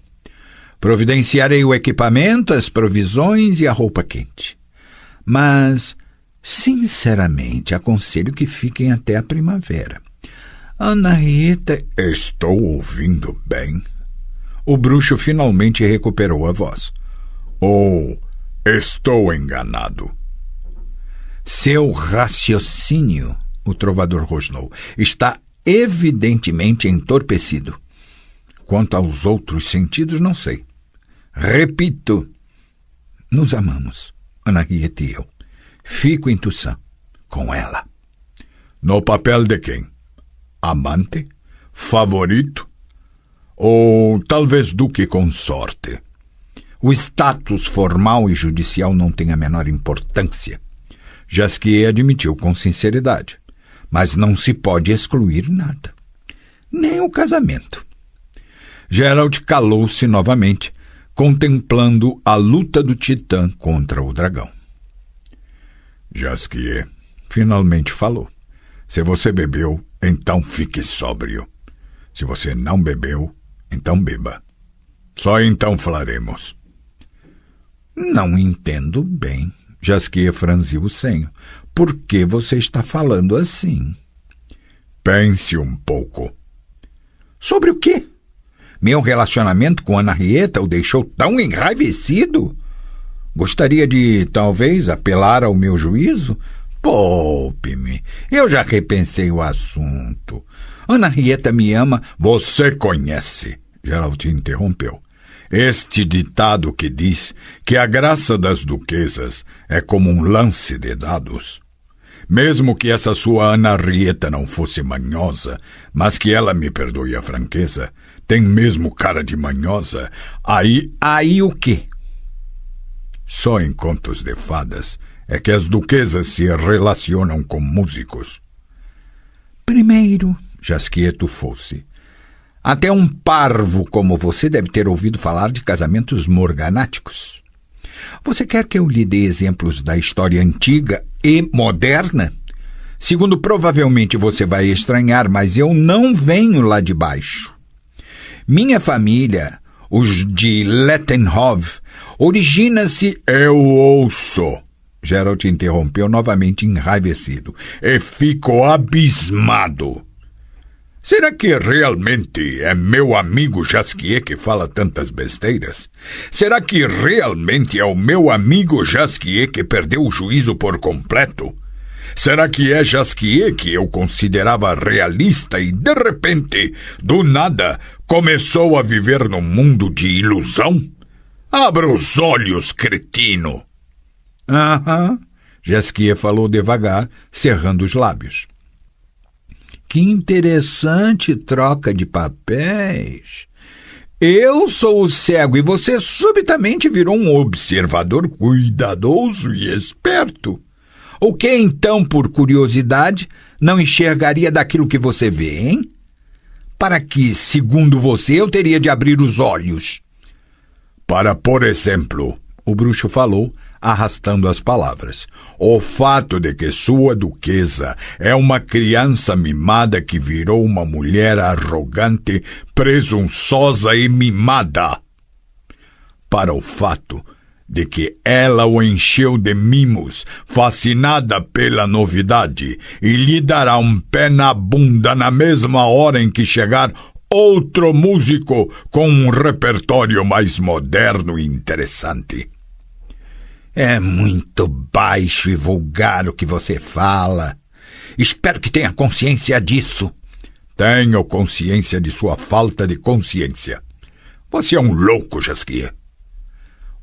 Providenciarei o equipamento, as provisões e a roupa quente. Mas, sinceramente, aconselho que fiquem até a primavera. Anahita... Estou ouvindo bem? O bruxo finalmente recuperou a voz. Ou estou enganado? Seu raciocínio, o trovador rosnou, está evidentemente entorpecido. Quanto aos outros sentidos, não sei. Repito, nos amamos, Anahita e eu. Fico em Toussaint, com ela. No papel de quem? Amante? Favorito? Ou talvez duque consorte? O status formal e judicial não tem a menor importância. Jasquier admitiu com sinceridade. Mas não se pode excluir nada. Nem o casamento. Geralt calou-se novamente, contemplando a luta do titã contra o dragão. Jasquier finalmente falou. Se você bebeu, então fique sóbrio. Se você não bebeu, então beba. Só então falaremos. Não entendo bem. Jasquier franziu o senho. Por que você está falando assim? Pense um pouco. Sobre o quê? Meu relacionamento com Anahita o deixou tão enraivecido? Gostaria de, talvez, apelar ao meu juízo? Poupe-me. Eu já repensei o assunto. Anahita me ama. Você conhece, Geralt interrompeu. Este ditado que diz que a graça das duquesas é como um lance de dados. Mesmo que essa sua Anahita não fosse manhosa, mas que ela me perdoe a franqueza, Tem mesmo cara de manhosa. Aí o quê? Só em contos de fadas é que as duquesas se relacionam com músicos. Primeiro, Jasquier tufou-se. Até um parvo como você deve ter ouvido falar de casamentos morganáticos. Você quer que eu lhe dê exemplos da história antiga e moderna? Segundo provavelmente você vai estranhar, mas eu não venho lá de baixo. Minha família, os de Lettenhove, origina-se... Eu ouço. Geralt interrompeu novamente enraivecido. E fico abismado. Será que realmente é meu amigo Jasquier que fala tantas besteiras? Será que realmente é o meu amigo Jasquier que perdeu o juízo por completo? Será que é Jasquier que eu considerava realista e, de repente, do nada, começou a viver num mundo de ilusão? Abra os olhos, cretino! Aham, Jasquier falou devagar, cerrando os lábios. Que interessante troca de papéis. Eu sou o cego e você subitamente virou um observador cuidadoso e esperto. O que então, por curiosidade, não enxergaria daquilo que você vê, hein? Para que, segundo você, eu teria de abrir os olhos? Para, por exemplo, o bruxo falou, arrastando as palavras, o fato de que sua duquesa é uma criança mimada que virou uma mulher arrogante, presunçosa e mimada. Para o fato de que ela o encheu de mimos, fascinada pela novidade, e lhe dará um pé na bunda na mesma hora em que chegar outro músico com um repertório mais moderno e interessante. É muito baixo e vulgar o que você fala. Espero que tenha consciência disso. Tenho consciência de sua falta de consciência. Você é um louco, Jasquier.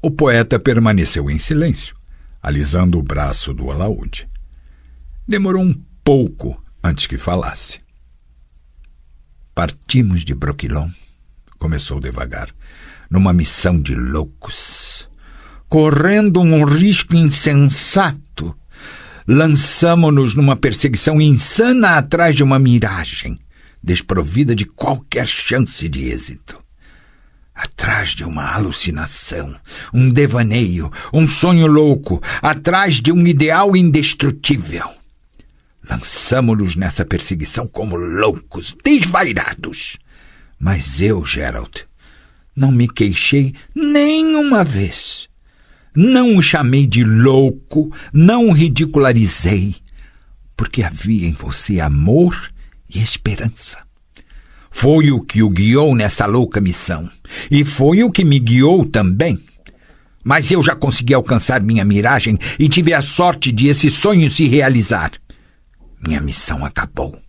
O poeta permaneceu em silêncio, alisando o braço do alaúde. Demorou um pouco antes que falasse. Partimos de Brokilon, começou devagar, numa missão de loucos. Correndo um risco insensato, lançamo-nos numa perseguição insana atrás de uma miragem, desprovida de qualquer chance de êxito. Atrás de uma alucinação, um devaneio, um sonho louco, atrás de um ideal indestrutível. Lançamo-nos nessa perseguição como loucos, desvairados. Mas eu, Geralt, não me queixei nenhuma vez. Não o chamei de louco, não o ridicularizei, porque havia em você amor e esperança. Foi o que o guiou nessa louca missão, e foi o que me guiou também. Mas eu já consegui alcançar minha miragem e tive a sorte de esse sonho se realizar. Minha missão acabou.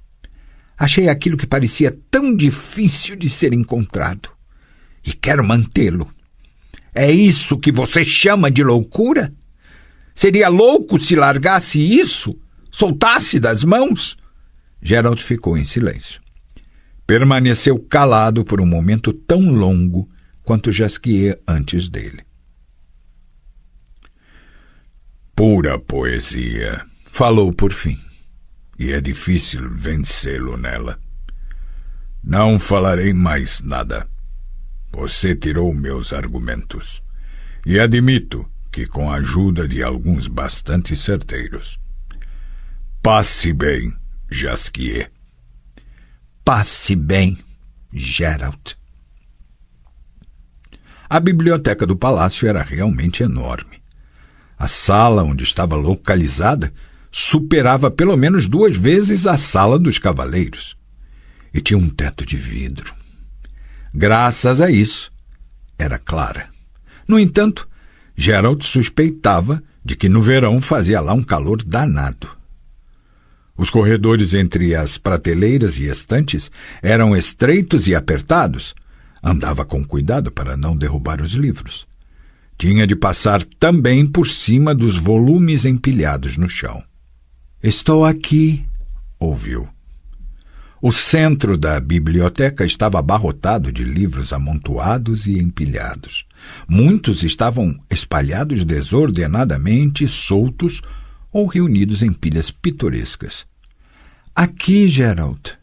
Achei aquilo que parecia tão difícil de ser encontrado, e quero mantê-lo. É isso que você chama de loucura? Seria louco se largasse isso? Soltasse das mãos? Geralt ficou em silêncio. Permaneceu calado por um momento tão longo quanto Jasquier antes dele. Pura poesia, falou por fim, e é difícil vencê-lo nela. Não falarei mais nada. Você tirou meus argumentos, e admito que com a ajuda de alguns bastante certeiros. Passe bem, Jasquier. Passe bem, Geralt. A biblioteca do palácio era realmente enorme. A sala onde estava localizada superava pelo menos 2 vezes a sala dos cavaleiros. E tinha um teto de vidro. Graças a isso, era clara. No entanto, Geralt suspeitava de que no verão fazia lá um calor danado. Os corredores entre as prateleiras e estantes eram estreitos e apertados. Andava com cuidado para não derrubar os livros. Tinha de passar também por cima dos volumes empilhados no chão. Estou aqui, ouviu. O centro da biblioteca estava abarrotado de livros amontoados e empilhados. Muitos estavam espalhados desordenadamente, soltos ou reunidos em pilhas pitorescas. Aqui, Gerald,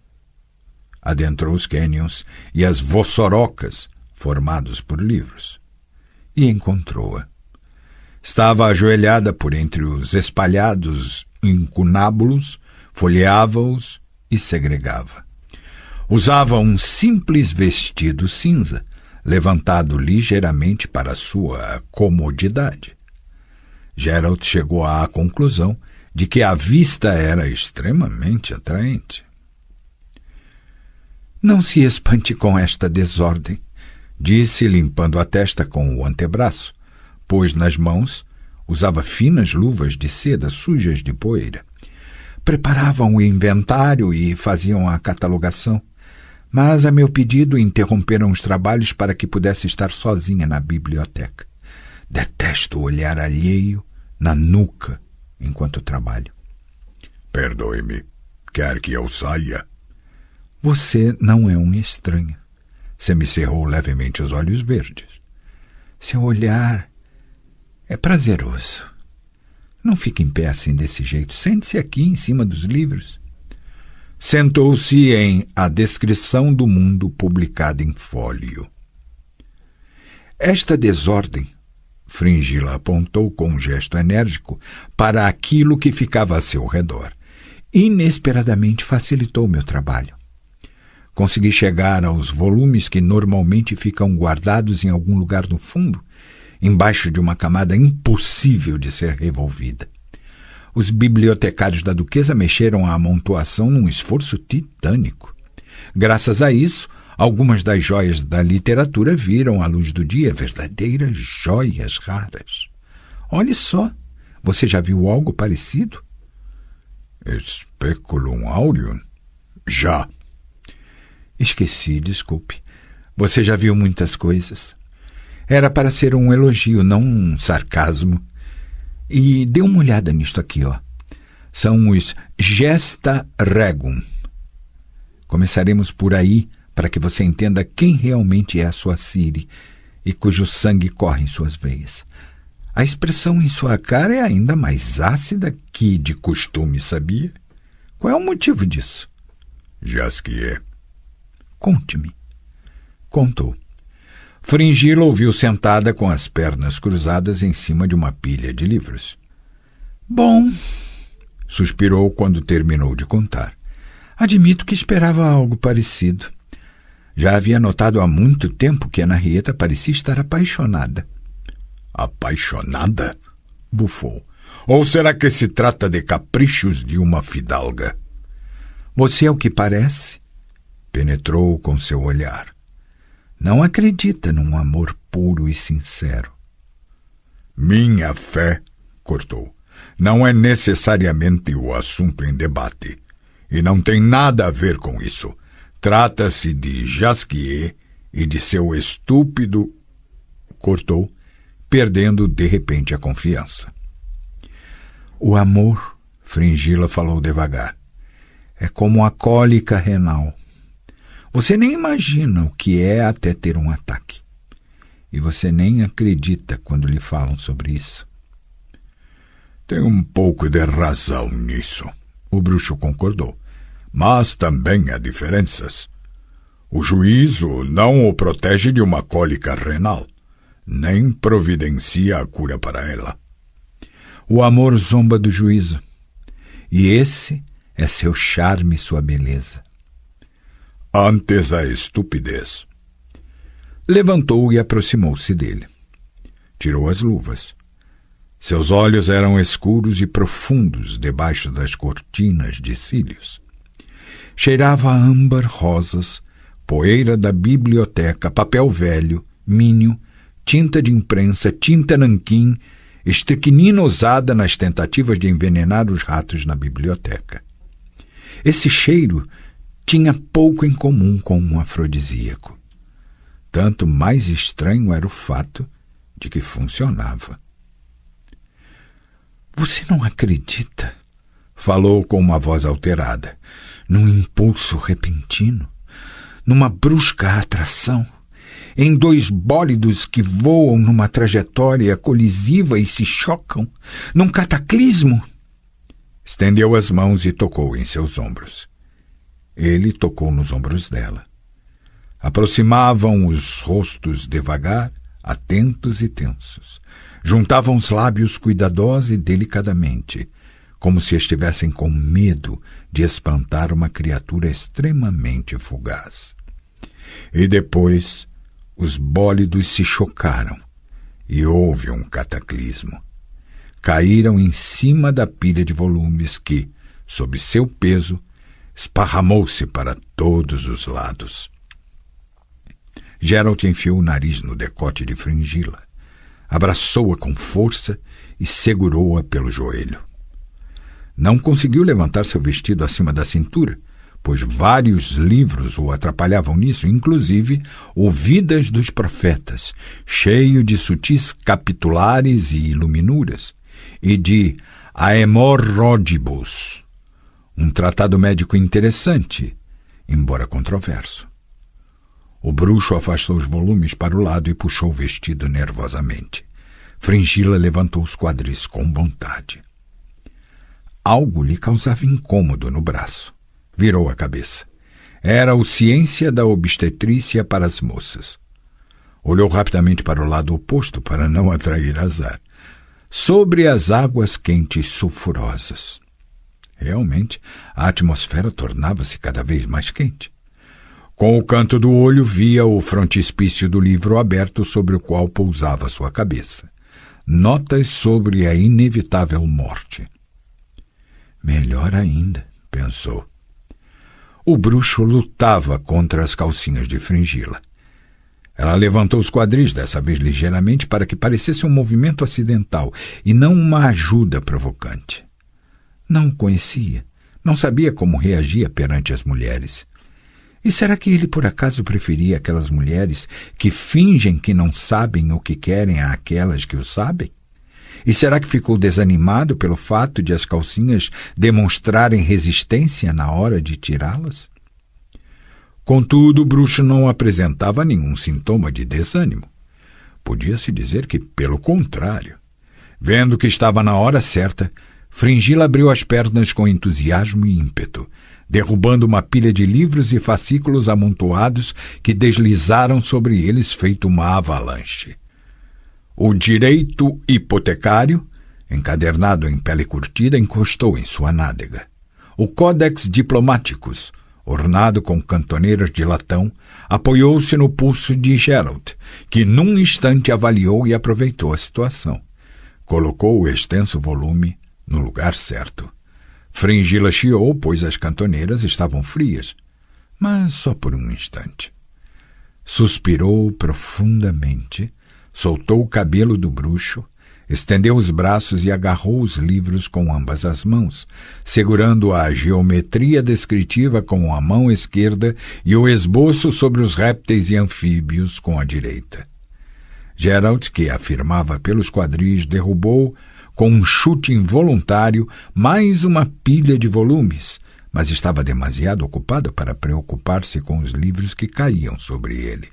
adentrou os cânions e as vossorocas formados por livros, e encontrou-a. Estava ajoelhada por entre os espalhados incunábulos, folheava-os e segregava. Usava um simples vestido cinza, levantado ligeiramente para sua comodidade. Gerald chegou à conclusão de que a vista era extremamente atraente. Não se espante com esta desordem, disse, limpando a testa com o antebraço, pois nas mãos usava finas luvas de seda sujas de poeira. Preparavam o inventário e faziam a catalogação, mas a meu pedido interromperam os trabalhos para que pudesse estar sozinha na biblioteca. Detesto o olhar alheio na nuca enquanto trabalho. Perdoe-me. Quer que eu saia? Você não é um estranho. Semicerrou levemente os olhos verdes. Seu olhar é prazeroso. Não fique em pé assim desse jeito. Sente-se aqui em cima dos livros. Sentou-se em A Descrição do Mundo, publicada em fólio. Esta desordem, Fringilla apontou com um gesto enérgico para aquilo que ficava a seu redor, inesperadamente facilitou meu trabalho. Consegui chegar aos volumes que normalmente ficam guardados em algum lugar no fundo, embaixo de uma camada impossível de ser revolvida. Os bibliotecários da duquesa mexeram a amontoação num esforço titânico. Graças a isso, algumas das joias da literatura viram à luz do dia, verdadeiras joias raras. Olhe só, você já viu algo parecido? Speculum aureum? Já. Esqueci, desculpe. Você já viu muitas coisas. Era para ser um elogio, não um sarcasmo. E dê uma olhada nisto aqui, ó. São os Gesta Regum. Começaremos por aí para que você entenda quem realmente é a sua Ciri e cujo sangue corre em suas veias. A expressão em sua cara é ainda mais ácida que de costume, sabia? Qual é o motivo disso? Jasquier. Conte-me. Contou. Fringilla ouviu sentada com as pernas cruzadas em cima de uma pilha de livros. Bom, suspirou quando terminou de contar. Admito que esperava algo parecido. Já havia notado há muito tempo que a Henrietta parecia estar apaixonada. Apaixonada? Bufou. Ou será que se trata de caprichos de uma fidalga? Você é o que parece? Penetrou com seu olhar. Não acredita num amor puro e sincero. Minha fé, cortou, não é necessariamente o assunto em debate. E não tem nada a ver com isso. Trata-se de Jasquier e de seu estúpido... Cortou, perdendo de repente a confiança. O amor, Fringilla falou devagar, é como a cólica renal. Você nem imagina o que é até ter um ataque. E você nem acredita quando lhe falam sobre isso. Tem um pouco de razão nisso, o bruxo concordou. Mas também há diferenças. O juízo não o protege de uma cólica renal, nem providencia a cura para ela. O amor zomba do juízo. E esse é seu charme e sua beleza. Antes a estupidez. Levantou e aproximou-se dele. Tirou as luvas. Seus olhos eram escuros e profundos debaixo das cortinas de cílios. Cheirava a âmbar, rosas, poeira da biblioteca, papel velho, mínio, tinta de imprensa, tinta nanquim, estricnina usada nas tentativas de envenenar os ratos na biblioteca. Esse cheiro tinha pouco em comum com um afrodisíaco. Tanto mais estranho era o fato de que funcionava. Você não acredita? Falou com uma voz alterada, num impulso repentino, numa brusca atração, em 2 bólidos que voam numa trajetória colisiva e se chocam, num cataclismo. Estendeu as mãos e tocou em seus ombros. Ele tocou nos ombros dela. Aproximavam os rostos devagar, atentos e tensos. Juntavam os lábios cuidadosa e delicadamente, como se estivessem com medo de espantar uma criatura extremamente fugaz. E depois os bólidos se chocaram e houve um cataclismo. Caíram em cima da pilha de volumes que, sob seu peso, esparramou-se para todos os lados. Geralt enfiou o nariz no decote de Fringilla, abraçou-a com força e segurou-a pelo joelho. Não conseguiu levantar seu vestido acima da cintura, pois vários livros o atrapalhavam nisso, inclusive o Vidas dos Profetas, cheio de sutis capitulares e iluminuras, e de Aemor Rodibus, um tratado médico interessante, embora controverso. O bruxo afastou os volumes para o lado e puxou o vestido nervosamente. Fringilla levantou os quadris com vontade. Algo lhe causava incômodo no braço. Virou a cabeça. Era o Ciência da Obstetrícia para as moças. Olhou rapidamente para o lado oposto para não atrair azar. Sobre as águas quentes sulfurosas. Realmente, a atmosfera tornava-se cada vez mais quente. Com o canto do olho via o frontispício do livro aberto sobre o qual pousava sua cabeça. Notas sobre a inevitável morte. Melhor ainda, pensou. O bruxo lutava contra as calcinhas de Fringilla. Ela levantou os quadris, dessa vez ligeiramente, para que parecesse um movimento acidental e não uma ajuda provocante. Não o conhecia, não sabia como reagia perante as mulheres. E será que ele por acaso preferia aquelas mulheres que fingem que não sabem o que querem àquelas que o sabem? E será que ficou desanimado pelo fato de as calcinhas demonstrarem resistência na hora de tirá-las? Contudo, o bruxo não apresentava nenhum sintoma de desânimo. Podia-se dizer que, pelo contrário. Vendo que estava na hora certa, Fringilla abriu as pernas com entusiasmo e ímpeto, derrubando uma pilha de livros e fascículos amontoados que deslizaram sobre eles feito uma avalanche. O Direito Hipotecário, encadernado em pele curtida, encostou em sua nádega. O Codex Diplomaticus, ornado com cantoneiras de latão, apoiou-se no pulso de Geralt, que num instante avaliou e aproveitou a situação. Colocou o extenso volume no lugar certo. Fringilla chiou, pois as cantoneiras estavam frias, mas só por um instante. Suspirou profundamente, soltou o cabelo do bruxo, estendeu os braços e agarrou os livros com ambas as mãos, segurando a geometria descritiva com a mão esquerda e o esboço sobre os répteis e anfíbios com a direita. Geralt, que afirmava pelos quadris, derrubou, com um chute involuntário, mais uma pilha de volumes, mas estava demasiado ocupado para preocupar-se com os livros que caíam sobre ele.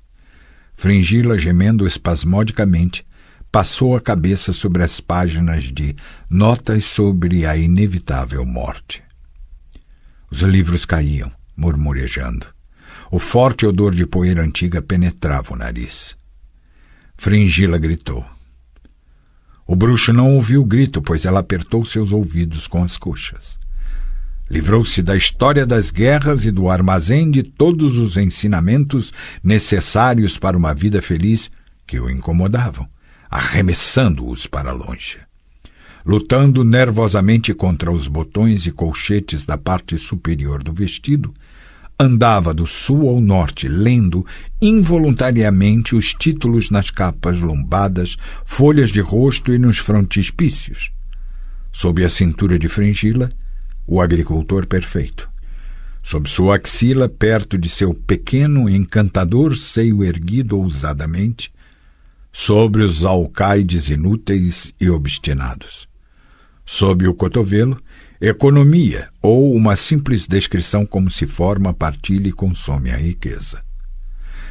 Fringilla, gemendo espasmodicamente, passou a cabeça sobre as páginas de Notas sobre a Inevitável Morte. Os livros caíam, murmurejando. O forte odor de poeira antiga penetrava o nariz. Fringilla gritou. O bruxo não ouviu o grito, pois ela apertou seus ouvidos com as coxas. Livrou-se da história das guerras e do armazém de todos os ensinamentos necessários para uma vida feliz que o incomodavam, arremessando-os para longe. Lutando nervosamente contra os botões e colchetes da parte superior do vestido, andava do sul ao norte, lendo involuntariamente os títulos nas capas lombadas, folhas de rosto e nos frontispícios. Sob a cintura de Fringilla, o agricultor perfeito. Sob sua axila, perto de seu pequeno, encantador seio erguido ousadamente, sobre os alcaides inúteis e obstinados. Sob o cotovelo, economia ou uma simples descrição como se forma, partilha e consome a riqueza.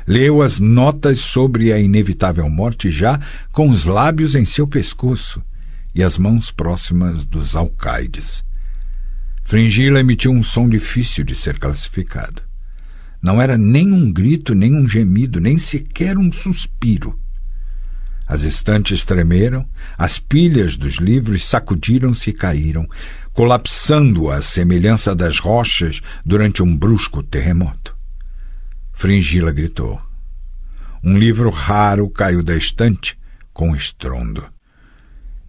Leu as notas sobre a inevitável morte já com os lábios em seu pescoço e as mãos próximas dos alcaides. Fringilla emitiu um som difícil de ser classificado. Não era nem um grito, nem um gemido, nem sequer um suspiro. As estantes tremeram, as pilhas dos livros sacudiram-se e caíram, colapsando à semelhança das rochas durante um brusco terremoto. Fringilla gritou. Um livro raro caiu da estante com estrondo.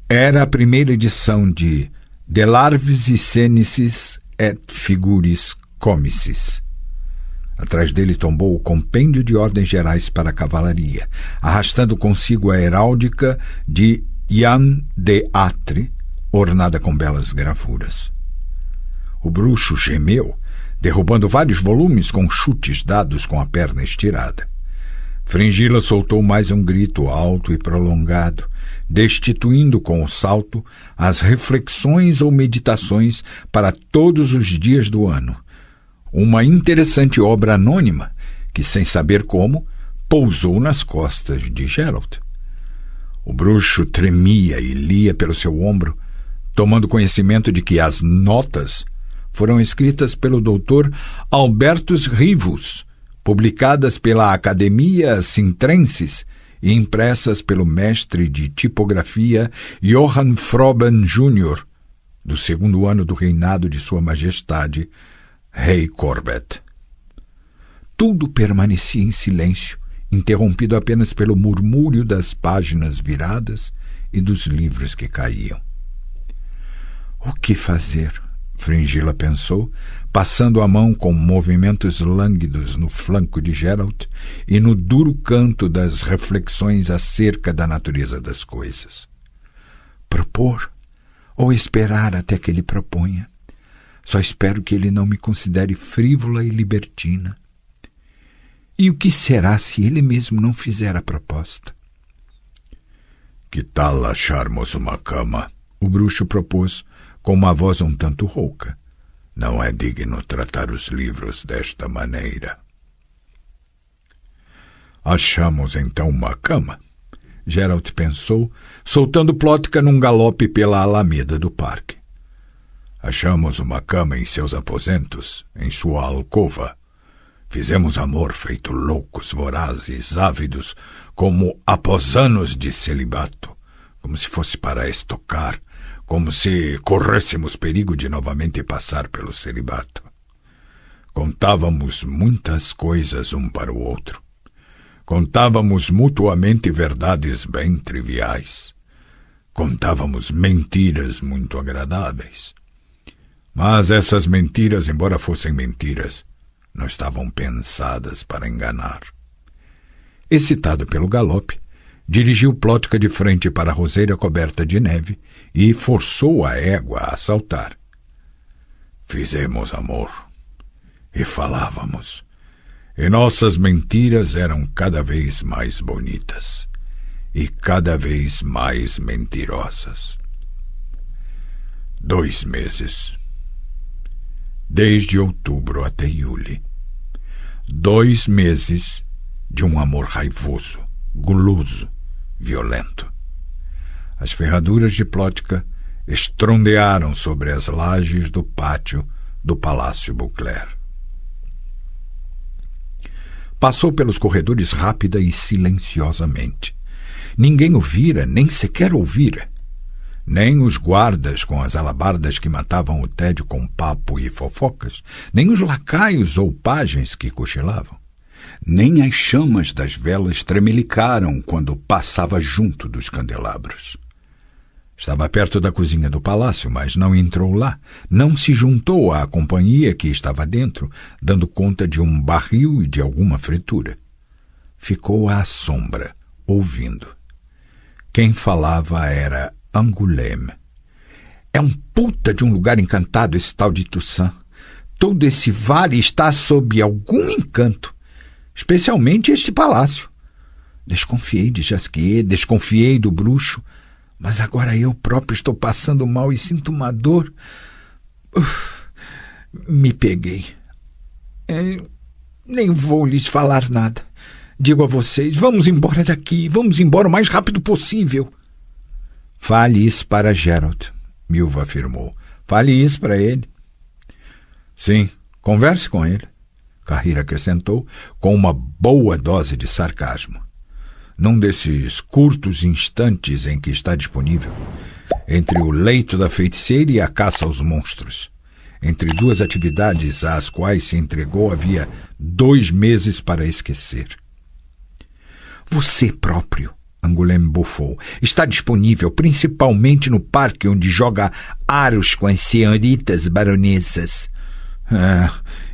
Era a primeira edição de De Larvis e Senices et Figuris Comicis. Atrás dele tombou o compêndio de ordens gerais para a cavalaria, arrastando consigo a heráldica de Jan de Atre, ornada com belas gravuras. O bruxo gemeu, derrubando vários volumes com chutes dados com a perna estirada. Fringilla soltou mais um grito alto e prolongado, destituindo com o salto as reflexões ou meditações para todos os dias do ano. Uma interessante obra anônima que, sem saber como, pousou nas costas de Geralt. O bruxo tremia e lia pelo seu ombro, tomando conhecimento de que as notas foram escritas pelo Dr. Albertus Rivus, publicadas pela Academia Sintrensis e impressas pelo mestre de tipografia Johann Froben Jr., do segundo ano do reinado de Sua Majestade, Rei Corbett. Tudo permanecia em silêncio, interrompido apenas pelo murmúrio das páginas viradas e dos livros que caíam. O que fazer? Fringilla pensou, passando a mão com movimentos lânguidos no flanco de Geralt e no duro canto das reflexões acerca da natureza das coisas. Propor ou esperar até que ele proponha? Só espero que ele não me considere frívola e libertina. E o que será se ele mesmo não fizer a proposta? Que tal acharmos uma cama? O bruxo propôs, com uma voz um tanto rouca. Não é digno tratar os livros desta maneira. Achamos então uma cama? Geralt pensou, soltando Plotka num galope pela alameda do parque. Achamos uma cama em seus aposentos, em sua alcova. Fizemos amor feito loucos, vorazes, ávidos, como após anos de celibato, como se fosse para estocar, como se corrêssemos perigo de novamente passar pelo celibato. Contávamos muitas coisas um para o outro. Contávamos mutuamente verdades bem triviais. Contávamos mentiras muito agradáveis. Mas essas mentiras, embora fossem mentiras, não estavam pensadas para enganar. Excitado pelo galope, dirigiu Plotka de frente para a roseira coberta de neve e forçou a égua a saltar. Fizemos amor e falávamos, e nossas mentiras eram cada vez mais bonitas e cada vez mais mentirosas. 2 meses. Desde outubro até iule. 2 meses de um amor raivoso, guloso, violento. As ferraduras de Plotka estrondearam sobre as lajes do pátio do Palácio Beauclair. Passou pelos corredores rápida e silenciosamente. Ninguém o vira, nem sequer ouvira. Nem os guardas com as alabardas que matavam o tédio com papo e fofocas, nem os lacaios ou pajens que cochilavam. Nem as chamas das velas tremelicaram quando passava junto dos candelabros. Estava perto da cozinha do palácio, mas não entrou lá, não se juntou à companhia que estava dentro, dando conta de um barril e de alguma fritura. Ficou à sombra, ouvindo. Quem falava era Angoulême. É um puta de um lugar encantado esse tal de Toussaint. Todo esse vale está sob algum encanto, especialmente este palácio. Desconfiei de Jasquier, desconfiei do bruxo, mas agora eu próprio estou passando mal e sinto uma dor. Me peguei. Nem vou lhes falar nada. Digo a vocês, vamos embora daqui, vamos embora o mais rápido possível. Fale isso para Geralt, Milva afirmou. Fale isso para ele. Sim, converse com ele, Cahir acrescentou, com uma boa dose de sarcasmo. Num desses curtos instantes em que está disponível, entre o leito da feiticeira e a caça aos monstros, entre duas atividades às quais se entregou havia 2 meses para esquecer. Você próprio, Angoulême bufou, está disponível principalmente no parque onde joga aros com as senhoritas baronesas.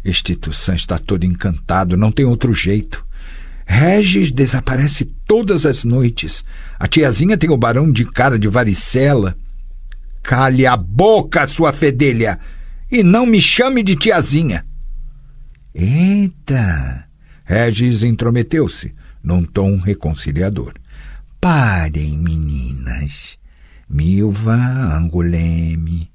Este Toussaint está todo encantado, não tem outro jeito. Regis desaparece todas as noites. A tiazinha tem o barão de cara de varicela. Cale a boca, sua fedelha, e não me chame de tiazinha. Eita! Regis intrometeu-se, num tom reconciliador. Parem, meninas. Milva, Angoulême,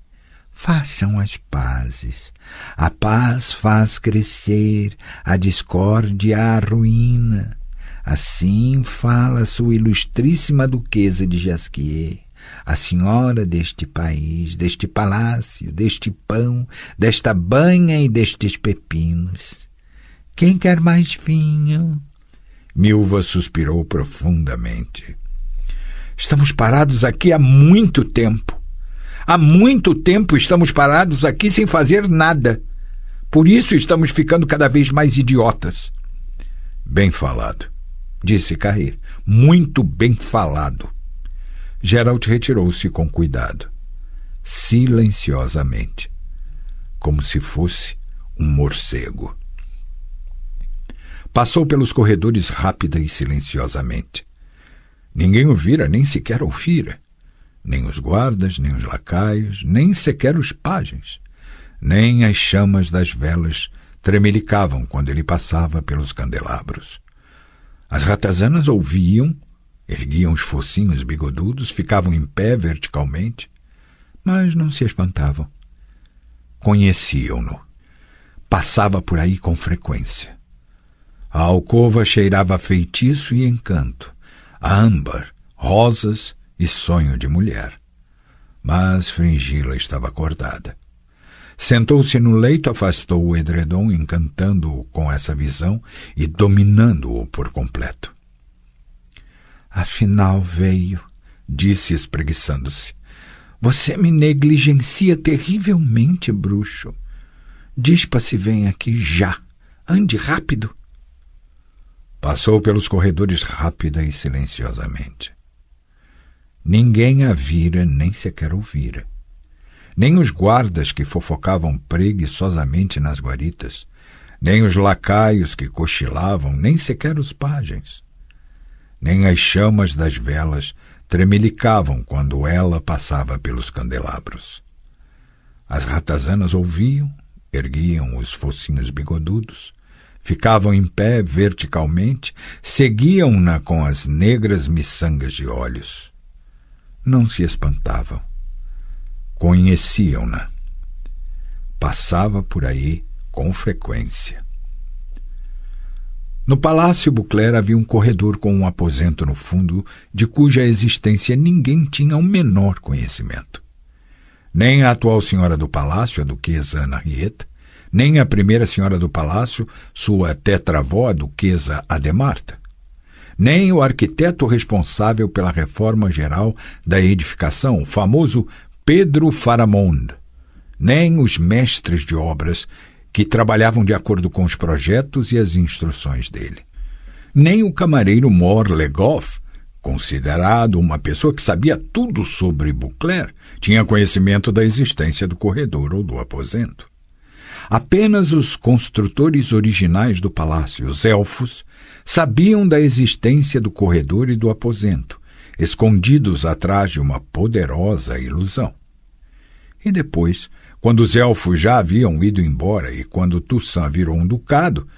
façam as pazes. A paz faz crescer, a discórdia a ruína. Assim fala sua ilustríssima duquesa de Jasquier, a senhora deste país, deste palácio, deste pão, desta banha e destes pepinos. Quem quer mais vinho? Milva suspirou profundamente. Estamos parados aqui há muito tempo. Há muito tempo estamos parados aqui sem fazer nada. Por isso estamos ficando cada vez mais idiotas. Bem falado, disse Cahir. Muito bem falado. Geralt retirou-se com cuidado, silenciosamente, como se fosse um morcego. Passou pelos corredores rápida e silenciosamente. Ninguém o vira, nem sequer ouvira. Nem os guardas, nem os lacaios, nem sequer os pajens. Nem as chamas das velas tremelicavam quando ele passava pelos candelabros. As ratazanas ouviam, erguiam os focinhos bigodudos, ficavam em pé verticalmente, mas não se espantavam. Conheciam-no. Passava por aí com frequência. A alcova cheirava a feitiço e encanto, a âmbar, rosas e sonho de mulher. Mas Fringilla estava acordada. Sentou-se no leito, afastou o edredom, encantando-o com essa visão e dominando-o por completo. Afinal veio, disse espreguiçando-se. Você me negligencia terrivelmente, bruxo. Dispa-se, vem aqui já. Ande rápido. Passou pelos corredores rápida e silenciosamente. Ninguém a vira, nem sequer ouvira. Nem os guardas que fofocavam preguiçosamente nas guaritas, nem os lacaios que cochilavam, nem sequer os pajens. Nem as chamas das velas tremelicavam quando ela passava pelos candelabros. As ratazanas ouviam, erguiam os focinhos bigodudos, ficavam em pé verticalmente, seguiam-na com as negras miçangas de olhos. Não se espantavam. Conheciam-na. Passava por aí com frequência. No Palácio Beauclerc havia um corredor com um aposento no fundo, de cuja existência ninguém tinha o menor conhecimento. Nem a atual senhora do palácio, a duquesa Ana Henriette, nem a primeira senhora do palácio, sua tetravó, a duquesa Ademarta, nem o arquiteto responsável pela reforma geral da edificação, o famoso Pedro Faramond, nem os mestres de obras que trabalhavam de acordo com os projetos e as instruções dele, nem o camareiro Mor Legoff, considerado uma pessoa que sabia tudo sobre Beauclerc, tinha conhecimento da existência do corredor ou do aposento. Apenas os construtores originais do palácio, os elfos, sabiam da existência do corredor e do aposento, escondidos atrás de uma poderosa ilusão. E depois, quando os elfos já haviam ido embora e quando Toussaint virou um ducado,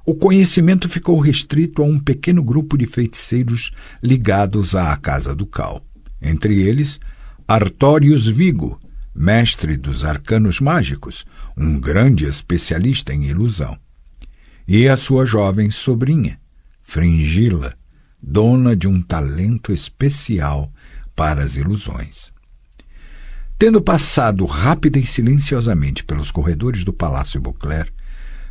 o conhecimento ficou restrito a um pequeno grupo de feiticeiros ligados à Casa Ducal. Entre eles, Artorius Vigo, mestre dos arcanos mágicos, um grande especialista em ilusão, e a sua jovem sobrinha, Fringilla, dona de um talento especial para as ilusões. Tendo passado rápida e silenciosamente pelos corredores do Palácio Beauclerc,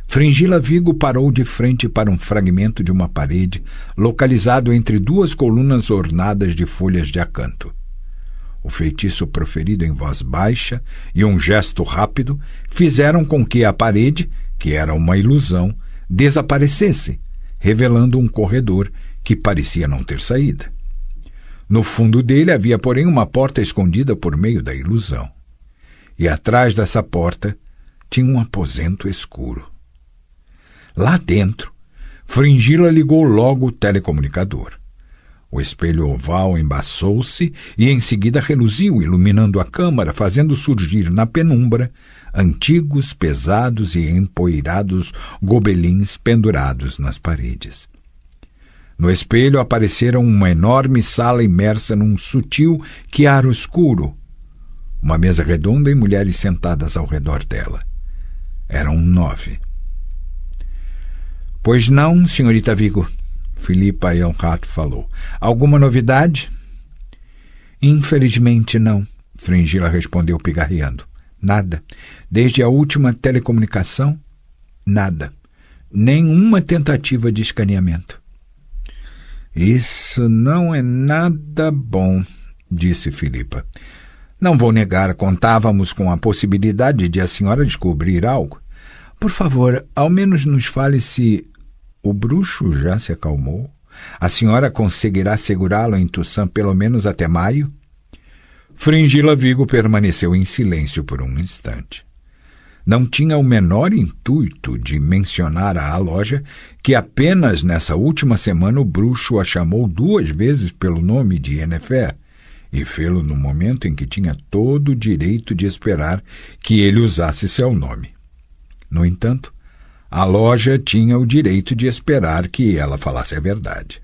Fringilla Vigo parou de frente para um fragmento de uma parede localizado entre duas colunas ornadas de folhas de acanto. O feitiço proferido em voz baixa e um gesto rápido fizeram com que a parede, que era uma ilusão, desaparecesse, revelando um corredor que parecia não ter saída. No fundo dele havia, porém, uma porta escondida por meio da ilusão. E atrás dessa porta tinha um aposento escuro. Lá dentro, Fringilla ligou logo o telecomunicador. O espelho oval embaçou-se e em seguida reluziu, iluminando a câmara, fazendo surgir na penumbra antigos, pesados e empoeirados gobelins pendurados nas paredes. No espelho apareceram uma enorme sala imersa num sutil chiaro-escuro, uma mesa redonda e mulheres sentadas ao redor dela. Eram 9. Pois não, senhorita Vigo, Philippa Eilhart falou. Alguma novidade? Infelizmente não, Fringilla respondeu pigarreando. Nada. Desde a última telecomunicação, nada. Nenhuma tentativa de escaneamento. Isso não é nada bom, disse Philippa. Não vou negar, contávamos com a possibilidade de a senhora descobrir algo. Por favor, ao menos nos fale se o bruxo já se acalmou. A senhora conseguirá segurá-lo em Toussaint pelo menos até maio? Fringilla Vigo permaneceu em silêncio por um instante. Não tinha o menor intuito de mencionar à loja que apenas nessa última semana o bruxo a chamou 2 vezes pelo nome de Yennefer, e fê-lo no momento em que tinha todo o direito de esperar que ele usasse seu nome. No entanto, a loja tinha o direito de esperar que ela falasse a verdade,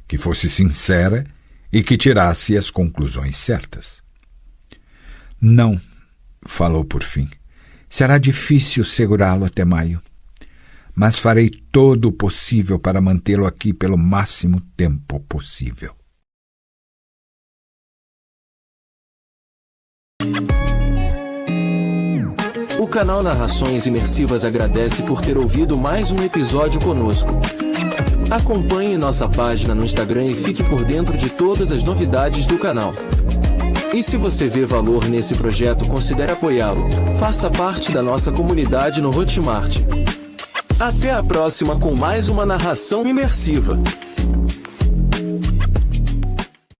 que fosse sincera e que tirasse as conclusões certas. Não, falou por fim. Será difícil segurá-lo até maio, mas farei todo o possível para mantê-lo aqui pelo máximo tempo possível. O canal Narrações Imersivas agradece por ter ouvido mais um episódio conosco. Acompanhe nossa página no Instagram e fique por dentro de todas as novidades do canal. E se você vê valor nesse projeto, considere apoiá-lo. Faça parte da nossa comunidade no Hotmart. Até a próxima com mais uma narração imersiva.